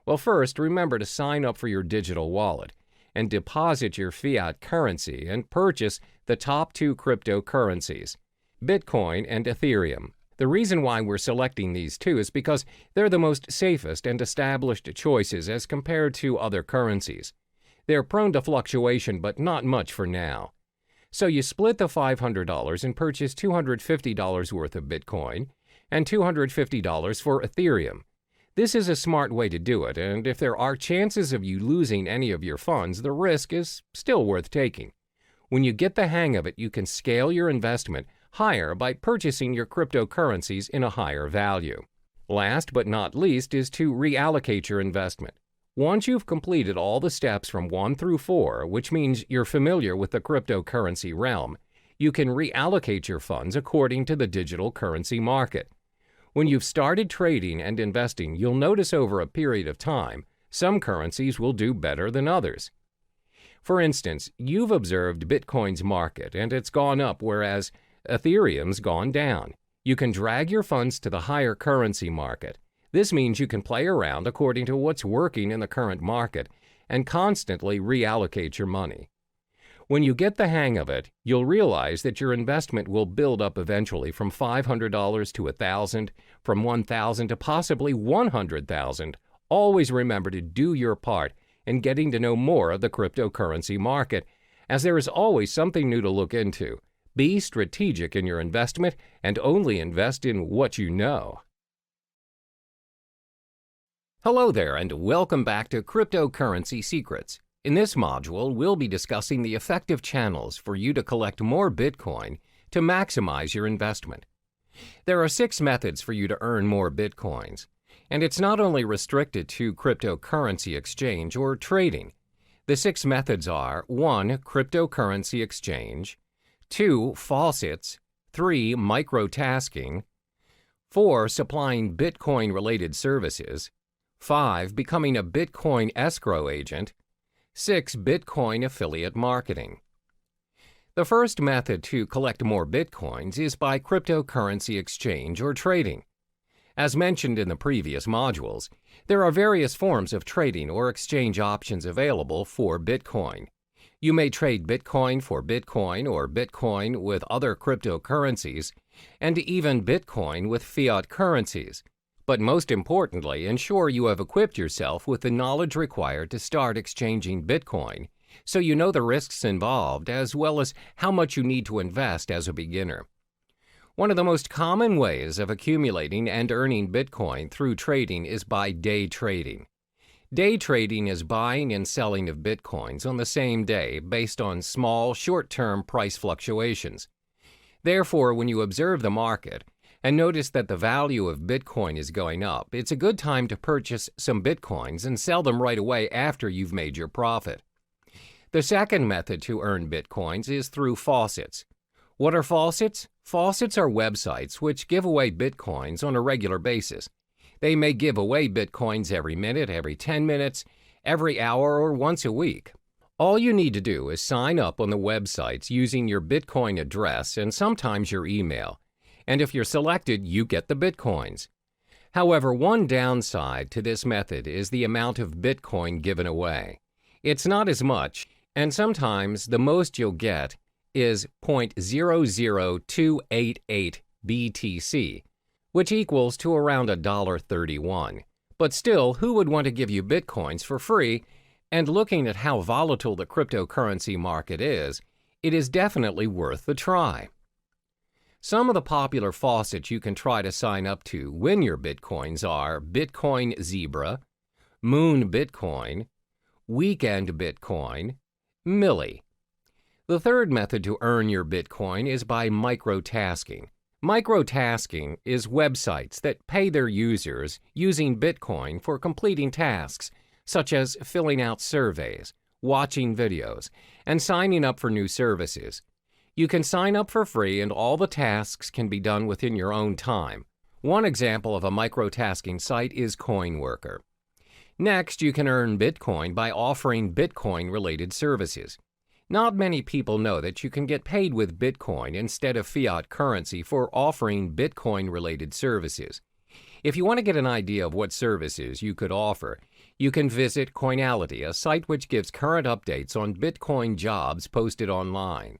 Well, first, remember to sign up for your digital wallet and deposit your fiat currency and purchase the top two cryptocurrencies, Bitcoin and Ethereum. The reason why we're selecting these two is because they're the most safest and established choices as compared to other currencies. They're prone to fluctuation, but not much for now. So you split the $500 and purchase $250 worth of Bitcoin and $250 for Ethereum. This is a smart way to do it, and if there are chances of you losing any of your funds, the risk is still worth taking. When you get the hang of it, you can scale your investment higher by purchasing your cryptocurrencies in a higher value. Last but not least is to reallocate your investment. Once you've completed all the steps from 1 through 4, which means you're familiar with the cryptocurrency realm, you can reallocate your funds according to the digital currency market. When you've started trading and investing, you'll notice over a period of time, some currencies will do better than others. For instance, you've observed Bitcoin's market and it's gone up, whereas Ethereum's gone down. You can drag your funds to the higher currency market. This means you can play around according to what's working in the current market and constantly reallocate your money. When you get the hang of it, you'll realize that your investment will build up eventually from $500 to $1,000, from $1,000 to possibly $100,000. Always remember to do your part in getting to know more of the cryptocurrency market, as there is always something new to look into. Be strategic in your investment and only invest in what you know. Hello there, and welcome back to Cryptocurrency Secrets. In this module, we'll be discussing the effective channels for you to collect more Bitcoin to maximize your investment. There are 6 methods for you to earn more Bitcoins, and it's not only restricted to cryptocurrency exchange or trading. The 6 methods are 1. Cryptocurrency exchange, 2. Faucets, 3. Microtasking, 4. Supplying Bitcoin-related services, 5. Becoming a Bitcoin escrow agent, 6. Bitcoin affiliate marketing. The first method to collect more Bitcoins is by cryptocurrency exchange or trading. As mentioned in the previous modules, there are various forms of trading or exchange options available for Bitcoin. You may trade Bitcoin for Bitcoin or Bitcoin with other cryptocurrencies, and even Bitcoin with fiat currencies. But most importantly, ensure you have equipped yourself with the knowledge required to start exchanging Bitcoin, so you know the risks involved as well as how much you need to invest as a beginner. One of the most common ways of accumulating and earning Bitcoin through trading is by day trading. Day trading is buying and selling of Bitcoins on the same day based on small, short-term price fluctuations. Therefore, when you observe the market and notice that the value of Bitcoin is going up, it's a good time to purchase some Bitcoins and sell them right away after you've made your profit. The second method to earn Bitcoins is through faucets. What are faucets? Faucets are websites which give away Bitcoins on a regular basis. They may give away Bitcoins every minute, every 10 minutes, every hour, or once a week. All you need to do is sign up on the websites using your Bitcoin address and sometimes your email. And if you're selected, you get the Bitcoins. However, one downside to this method is the amount of Bitcoin given away. It's not as much, and sometimes the most you'll get is 0.00288 BTC, which equals to around $1.31. But still, who would want to give you Bitcoins for free? And looking at how volatile the cryptocurrency market is, it is definitely worth the try. Some of the popular faucets you can try to sign up to win your Bitcoins are Bitcoin Zebra, Moon Bitcoin, Weekend Bitcoin, Milli. The third method to earn your Bitcoin is by microtasking. Microtasking is websites that pay their users using Bitcoin for completing tasks, such as filling out surveys, watching videos, and signing up for new services. You can sign up for free and all the tasks can be done within your own time. One example of a microtasking site is CoinWorker. Next, you can earn Bitcoin by offering Bitcoin-related services. Not many people know that you can get paid with Bitcoin instead of fiat currency for offering Bitcoin-related services. If you want to get an idea of what services you could offer, you can visit Coinality, a site which gives current updates on Bitcoin jobs posted online.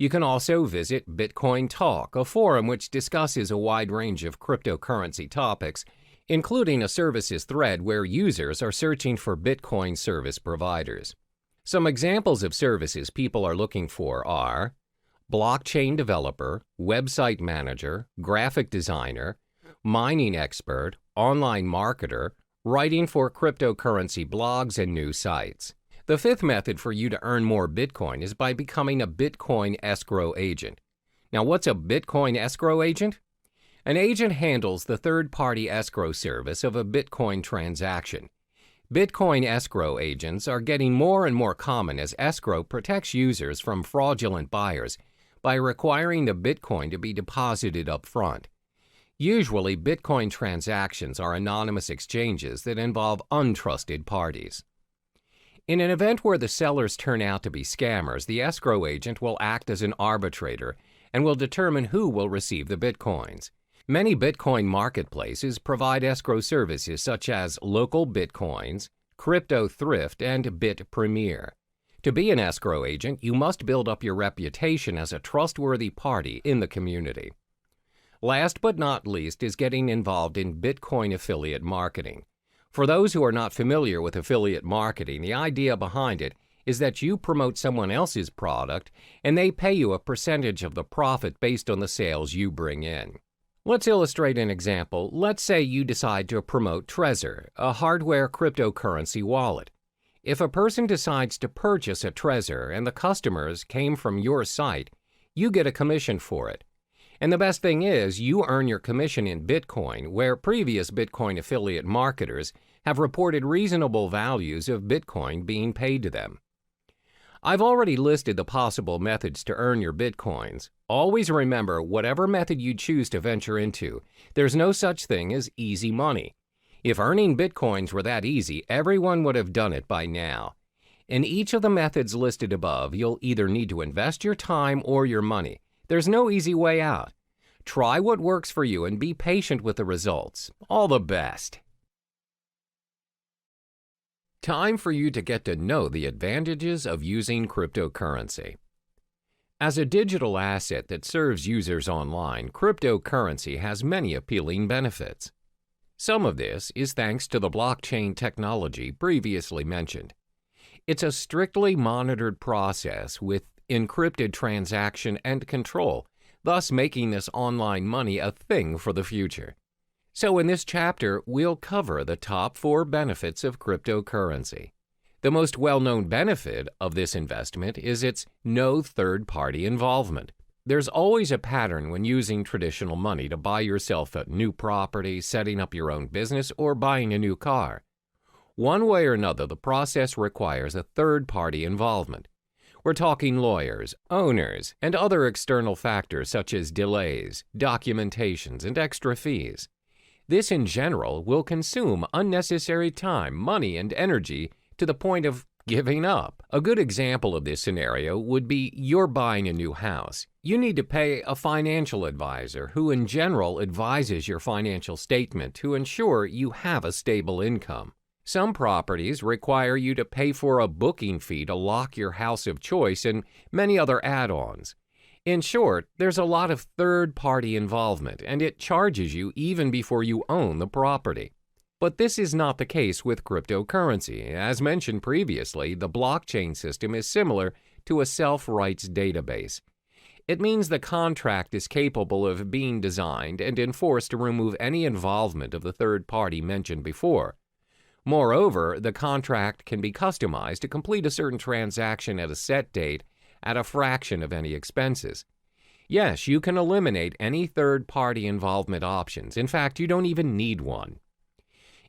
You can also visit Bitcoin Talk, a forum which discusses a wide range of cryptocurrency topics, including a services thread where users are searching for Bitcoin service providers. Some examples of services people are looking for are blockchain developer, website manager, graphic designer, mining expert, online marketer, writing for cryptocurrency blogs and new sites. The fifth method for you to earn more Bitcoin is by becoming a Bitcoin escrow agent. Now, what's a Bitcoin escrow agent? An agent handles the third-party escrow service of a Bitcoin transaction. Bitcoin escrow agents are getting more and more common as escrow protects users from fraudulent buyers by requiring the Bitcoin to be deposited up front. Usually, Bitcoin transactions are anonymous exchanges that involve untrusted parties. In an event where the sellers turn out to be scammers, the escrow agent will act as an arbitrator and will determine who will receive the Bitcoins. Many Bitcoin marketplaces provide escrow services such as Local Bitcoins, Crypto Thrift, and Bit Premier. To be an escrow agent, you must build up your reputation as a trustworthy party in the community. Last but not least is getting involved in Bitcoin affiliate marketing. For those who are not familiar with affiliate marketing, the idea behind it is that you promote someone else's product and they pay you a percentage of the profit based on the sales you bring in. Let's illustrate an example. Let's say you decide to promote Trezor, a hardware cryptocurrency wallet. If a person decides to purchase a Trezor and the customers came from your site, you get a commission for it. And the best thing is, you earn your commission in Bitcoin, where previous Bitcoin affiliate marketers have reported reasonable values of Bitcoin being paid to them. I've already listed the possible methods to earn your Bitcoins. Always remember, whatever method you choose to venture into, there's no such thing as easy money. If earning Bitcoins were that easy, everyone would have done it by now. In each of the methods listed above, you'll either need to invest your time or your money. There's no easy way out. Try what works for you and be patient with the results. All the best. Time for you to get to know the advantages of using cryptocurrency. As a digital asset that serves users online, cryptocurrency has many appealing benefits. Some of this is thanks to the blockchain technology previously mentioned. It's a strictly monitored process with encrypted transaction and control, thus making this online money a thing for the future. So in this chapter, we'll cover the top 4 benefits of cryptocurrency. The most well-known benefit of this investment is its no third-party involvement. There's always a pattern when using traditional money to buy yourself a new property, setting up your own business, or buying a new car. One way or another, the process requires a third-party involvement. We're talking lawyers, owners, and other external factors such as delays, documentations, and extra fees. This, in general, will consume unnecessary time, money, and energy to the point of giving up. A good example of this scenario would be you're buying a new house. You need to pay a financial advisor who, in general, advises your financial statement to ensure you have a stable income. Some properties require you to pay for a booking fee to lock your house of choice and many other add-ons. In short, there's a lot of third-party involvement, and it charges you even before you own the property. But this is not the case with cryptocurrency. As mentioned previously, the blockchain system is similar to a self-rights database. It means the contract is capable of being designed and enforced to remove any involvement of the third party mentioned before. Moreover, the contract can be customized to complete a certain transaction at a set date at a fraction of any expenses. Yes, you can eliminate any third-party involvement options. In fact, you don't even need one.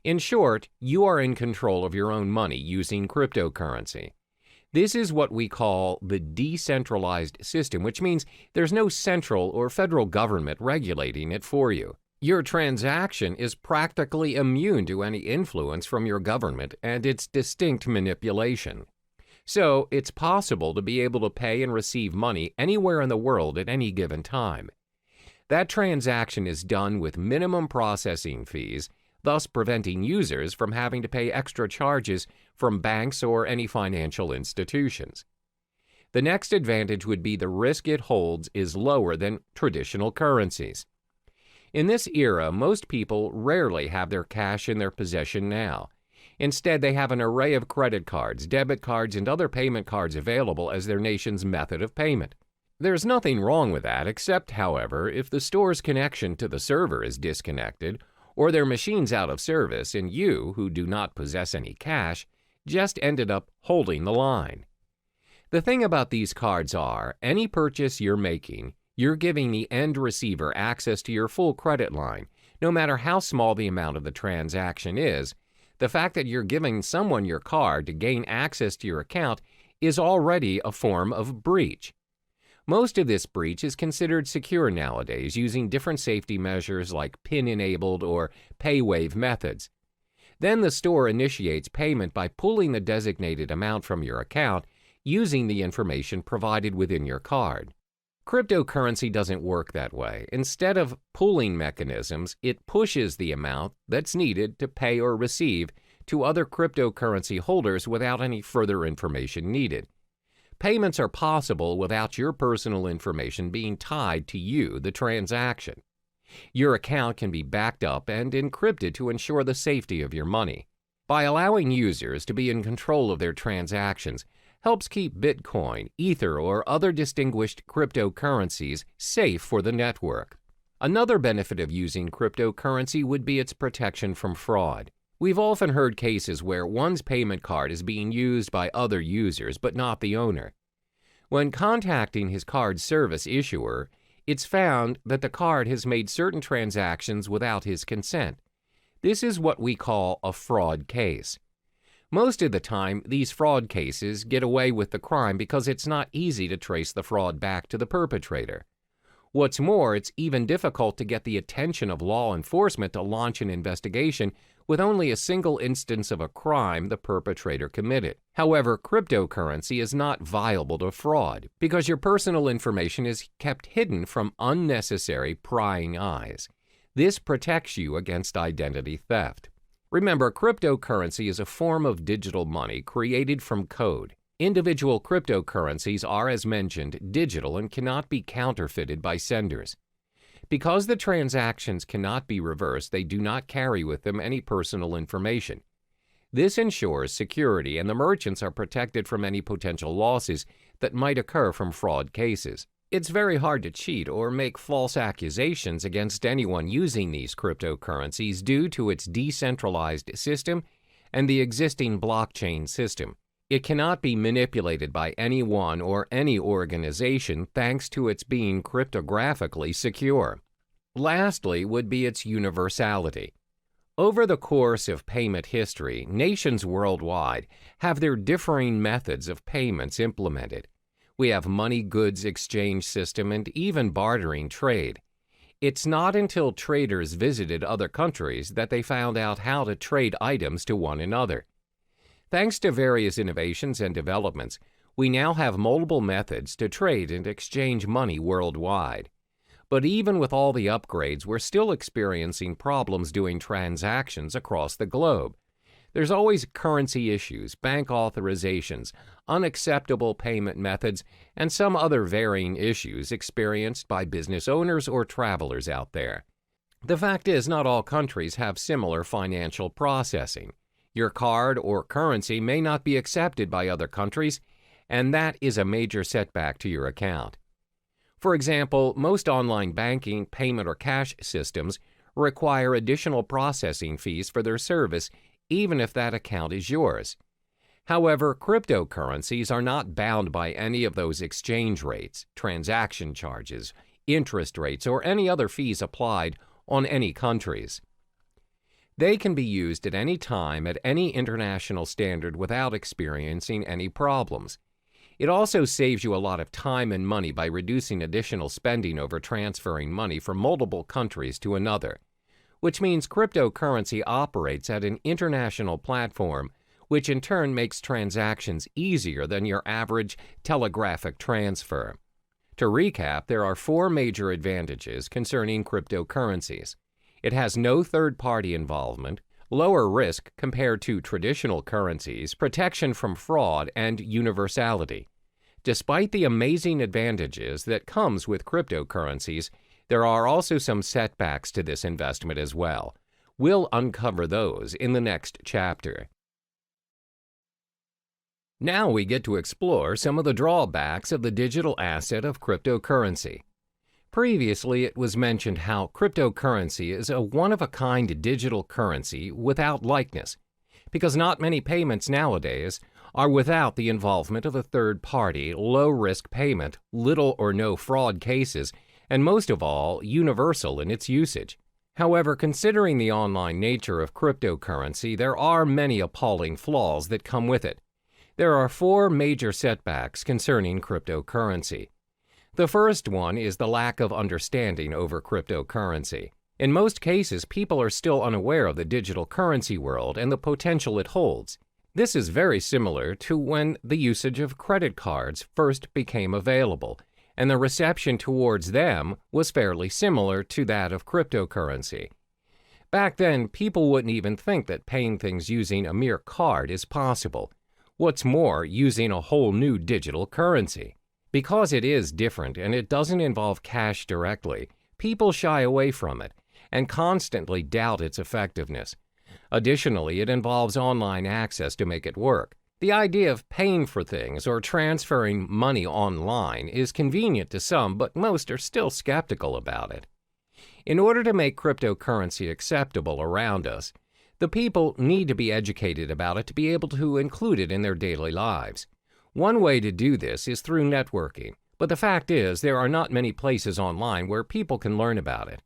In short, you are in control of your own money using cryptocurrency. This is what we call the decentralized system, which means there's no central or federal government regulating it for you. Your transaction is practically immune to any influence from your government and its distinct manipulation. So, it's possible to be able to pay and receive money anywhere in the world at any given time. That transaction is done with minimum processing fees, thus preventing users from having to pay extra charges from banks or any financial institutions. The next advantage would be the risk it holds is lower than traditional currencies. In this era, most people rarely have their cash in their possession now. Instead, they have an array of credit cards, debit cards, and other payment cards available as their nation's method of payment. There's nothing wrong with that, except, however, if the store's connection to the server is disconnected, or their machine's out of service, and you, who do not possess any cash, just ended up holding the line. The thing about these cards are, any purchase you're making, you're giving the end receiver access to your full credit line, no matter how small the amount of the transaction is. The fact that you're giving someone your card to gain access to your account is already a form of breach. Most of this breach is considered secure nowadays using different safety measures like PIN-enabled or pay-wave methods. Then the store initiates payment by pulling the designated amount from your account using the information provided within your card. Cryptocurrency doesn't work that way. Instead of pooling mechanisms, it pushes the amount that's needed to pay or receive to other cryptocurrency holders without any further information needed. Payments are possible without your personal information being tied to you, the transaction. Your account can be backed up and encrypted to ensure the safety of your money. By allowing users to be in control of their transactions, helps keep Bitcoin, Ether, or other distinguished cryptocurrencies safe for the network. Another benefit of using cryptocurrency would be its protection from fraud. We've often heard cases where one's payment card is being used by other users but not the owner. When contacting his card service issuer, it's found that the card has made certain transactions without his consent. This is what we call a fraud case. Most of the time, these fraud cases get away with the crime because it's not easy to trace the fraud back to the perpetrator. What's more, it's even difficult to get the attention of law enforcement to launch an investigation with only a single instance of a crime the perpetrator committed. However, cryptocurrency is not viable to fraud because your personal information is kept hidden from unnecessary prying eyes. This protects you against identity theft. Remember, cryptocurrency is a form of digital money created from code. Individual cryptocurrencies are, as mentioned, digital and cannot be counterfeited by senders. Because the transactions cannot be reversed, they do not carry with them any personal information. This ensures security, and the merchants are protected from any potential losses that might occur from fraud cases. It's very hard to cheat or make false accusations against anyone using these cryptocurrencies due to its decentralized system and the existing blockchain system. It cannot be manipulated by anyone or any organization thanks to its being cryptographically secure. Lastly would be its universality. Over the course of payment history, nations worldwide have their differing methods of payments implemented. We have money goods exchange system and even bartering trade. It's not until traders visited other countries that they found out how to trade items to one another. Thanks to various innovations and developments, we now have multiple methods to trade and exchange money worldwide. But even with all the upgrades, we're still experiencing problems doing transactions across the globe. There's always currency issues, bank authorizations, unacceptable payment methods, and some other varying issues experienced by business owners or travelers out there. The fact is, not all countries have similar financial processing. Your card or currency may not be accepted by other countries, and that is a major setback to your account. For example, most online banking, payment, or cash systems require additional processing fees for their service, even if that account is yours. However, cryptocurrencies are not bound by any of those exchange rates, transaction charges, interest rates, or any other fees applied on any countries. They can be used at any time at any international standard without experiencing any problems. It also saves you a lot of time and money by reducing additional spending over transferring money from multiple countries to another, which means cryptocurrency operates at an international platform, which in turn makes transactions easier than your average telegraphic transfer. To recap, there are 4 major advantages concerning cryptocurrencies. It has no third-party involvement, lower risk compared to traditional currencies, protection from fraud, and universality. Despite the amazing advantages that comes with cryptocurrencies, there are also some setbacks to this investment as well. We'll uncover those in the next chapter. Now we get to explore some of the drawbacks of the digital asset of cryptocurrency. Previously, it was mentioned how cryptocurrency is a one-of-a-kind digital currency without likeness, because not many payments nowadays are without the involvement of a third-party, low-risk payment, little or no fraud cases, and most of all, universal in its usage. However, considering the online nature of cryptocurrency, there are many appalling flaws that come with it. There are 4 major setbacks concerning cryptocurrency. The first one is the lack of understanding over cryptocurrency. In most cases, people are still unaware of the digital currency world and the potential it holds. This is very similar to when the usage of credit cards first became available, and the reception towards them was fairly similar to that of cryptocurrency. Back then, people wouldn't even think that paying things using a mere card is possible. What's more, using a whole new digital currency. Because it is different and it doesn't involve cash directly, people shy away from it and constantly doubt its effectiveness. Additionally, it involves online access to make it work. The idea of paying for things or transferring money online is convenient to some, but most are still skeptical about it. In order to make cryptocurrency acceptable around us, the people need to be educated about it to be able to include it in their daily lives. One way to do this is through networking, but the fact is there are not many places online where people can learn about it.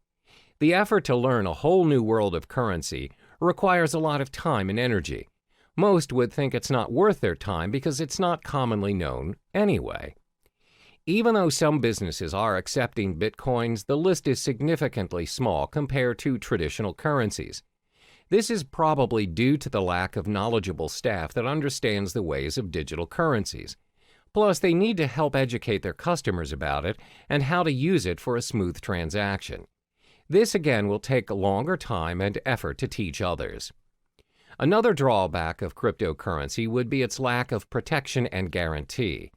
The effort to learn a whole new world of currency requires a lot of time and energy. Most would think it's not worth their time because it's not commonly known anyway. Even though some businesses are accepting Bitcoins, the list is significantly small compared to traditional currencies. This is probably due to the lack of knowledgeable staff that understands the ways of digital currencies. Plus, they need to help educate their customers about it and how to use it for a smooth transaction. This again will take a longer time and effort to teach others. Another drawback of cryptocurrency would be its lack of protection and guarantee.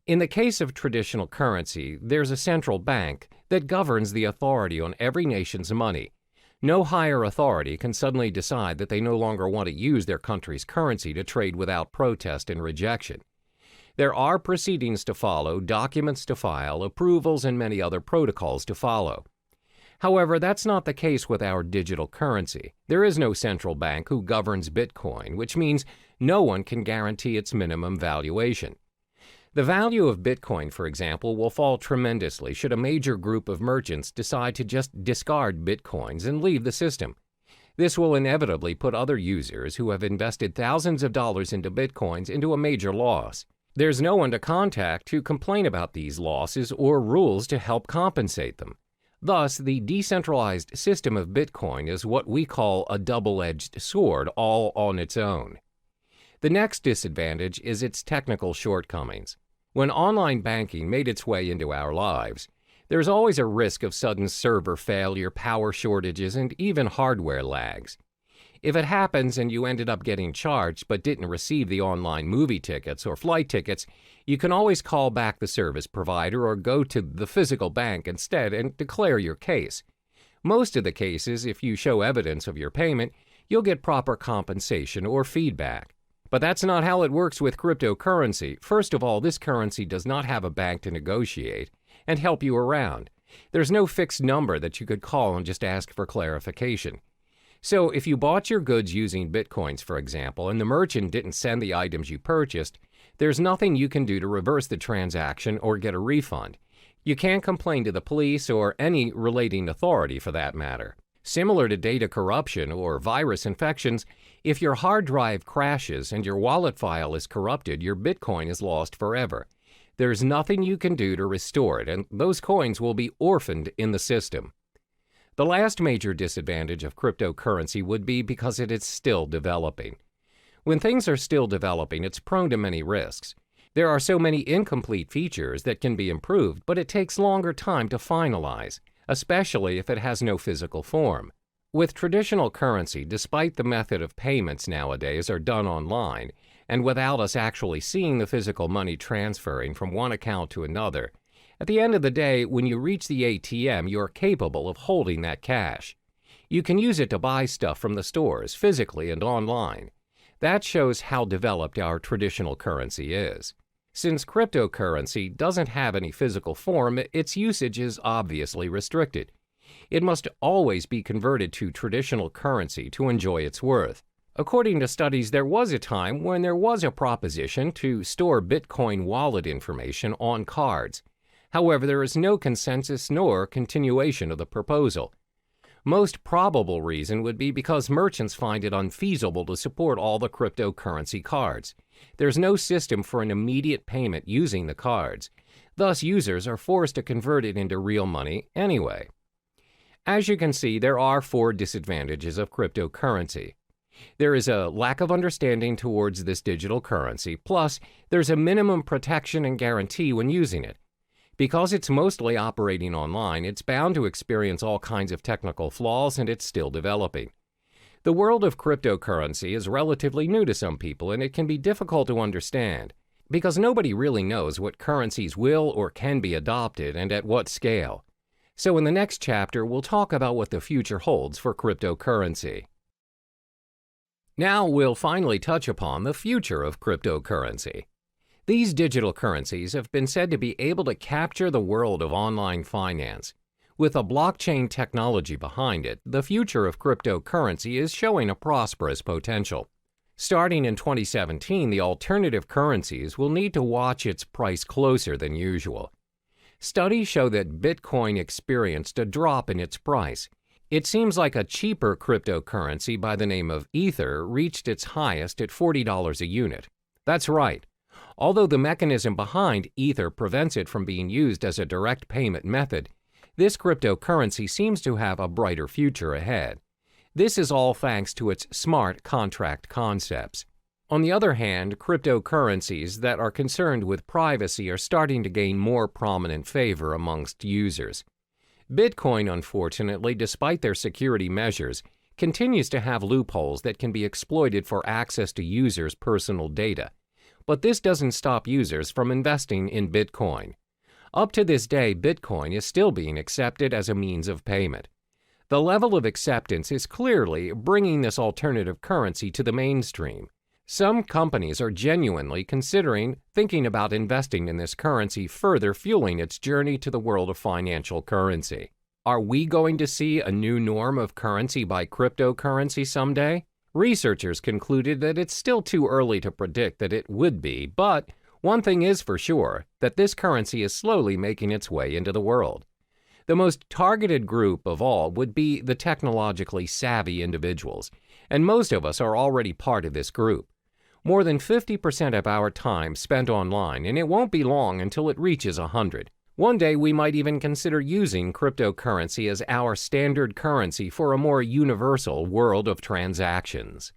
In the case of traditional currency, there's a central bank that governs the authority on every nation's money. No higher authority can suddenly decide that they no longer want to use their country's currency to trade without protest and rejection. There are proceedings to follow, documents to file, approvals, and many other protocols to follow. However, that's not the case with our digital currency. There is no central bank who governs Bitcoin, which means no one can guarantee its minimum valuation. The value of Bitcoin, for example, will fall tremendously should a major group of merchants decide to just discard Bitcoins and leave the system. This will inevitably put other users who have invested thousands of dollars into Bitcoins into a major loss. There's no one to contact to complain about these losses or rules to help compensate them. Thus, the decentralized system of Bitcoin is what we call a double-edged sword all on its own. The next disadvantage is its technical shortcomings. When online banking made its way into our lives, there's always a risk of sudden server failure, power shortages, and even hardware lags. If it happens and you ended up getting charged but didn't receive the online movie tickets or flight tickets, you can always call back the service provider or go to the physical bank instead and declare your case. Most of the cases, if you show evidence of your payment, you'll get proper compensation or feedback. But that's not how it works with cryptocurrency. First of all, this currency does not have a bank to negotiate and help you around. There's no fixed number that you could call and just ask for clarification. So if you bought your goods using Bitcoins, for example, and the merchant didn't send the items you purchased, there's nothing you can do to reverse the transaction or get a refund. You can't complain to the police or any relating authority for that matter. Similar to data corruption or virus infections, if your hard drive crashes and your wallet file is corrupted, your Bitcoin is lost forever. There's nothing you can do to restore it, and those coins will be orphaned in the system. The last major disadvantage of cryptocurrency would be because it is still developing. When things are still developing, it's prone to many risks. There are so many incomplete features that can be improved, but it takes longer time to finalize, especially if it has no physical form. With traditional currency, despite the method of payments nowadays are done online, and without us actually seeing the physical money transferring from one account to another, at the end of the day, when you reach the ATM, you're capable of holding that cash. You can use it to buy stuff from the stores, physically and online. That shows how developed our traditional currency is. Since cryptocurrency doesn't have any physical form, its usage is obviously restricted. It must always be converted to traditional currency to enjoy its worth. According to studies, there was a time when there was a proposition to store Bitcoin wallet information on cards. However, there is no consensus nor continuation of the proposal. Most probable reason would be because merchants find it unfeasible to support all the cryptocurrency cards. There's no system for an immediate payment using the cards. Thus, users are forced to convert it into real money anyway. As you can see, there are 4 disadvantages of cryptocurrency. There is a lack of understanding towards this digital currency, plus there's a minimum protection and guarantee when using it. Because it's mostly operating online, it's bound to experience all kinds of technical flaws, and it's still developing. The world of cryptocurrency is relatively new to some people, and it can be difficult to understand, because nobody really knows what currencies will or can be adopted and at what scale. So in the next chapter, we'll talk about what the future holds for cryptocurrency. Now we'll finally touch upon the future of cryptocurrency. These digital currencies have been said to be able to capture the world of online finance. With a blockchain technology behind it, the future of cryptocurrency is showing a prosperous potential. Starting in 2017, the alternative currencies will need to watch its price closer than usual. Studies show that Bitcoin experienced a drop in its price. It seems like a cheaper cryptocurrency by the name of Ether reached its highest at $40 a unit. That's right. Although the mechanism behind Ether prevents it from being used as a direct payment method, this cryptocurrency seems to have a brighter future ahead. This is all thanks to its smart contract concepts. On the other hand, cryptocurrencies that are concerned with privacy are starting to gain more prominent favor amongst users. Bitcoin, unfortunately, despite their security measures, continues to have loopholes that can be exploited for access to users' personal data. But this doesn't stop users from investing in Bitcoin. Up to this day, Bitcoin is still being accepted as a means of payment. The level of acceptance is clearly bringing this alternative currency to the mainstream. Some companies are genuinely thinking about investing in this currency, further fueling its journey to the world of financial currency. Are we going to see a new norm of currency by cryptocurrency someday? Researchers concluded that it's still too early to predict that it would be, but one thing is for sure, that this currency is slowly making its way into the world. The most targeted group of all would be the technologically savvy individuals, and most of us are already part of this group. More than 50% of our time spent online, and it won't be long until it reaches 100. One day we might even consider using cryptocurrency as our standard currency for a more universal world of transactions.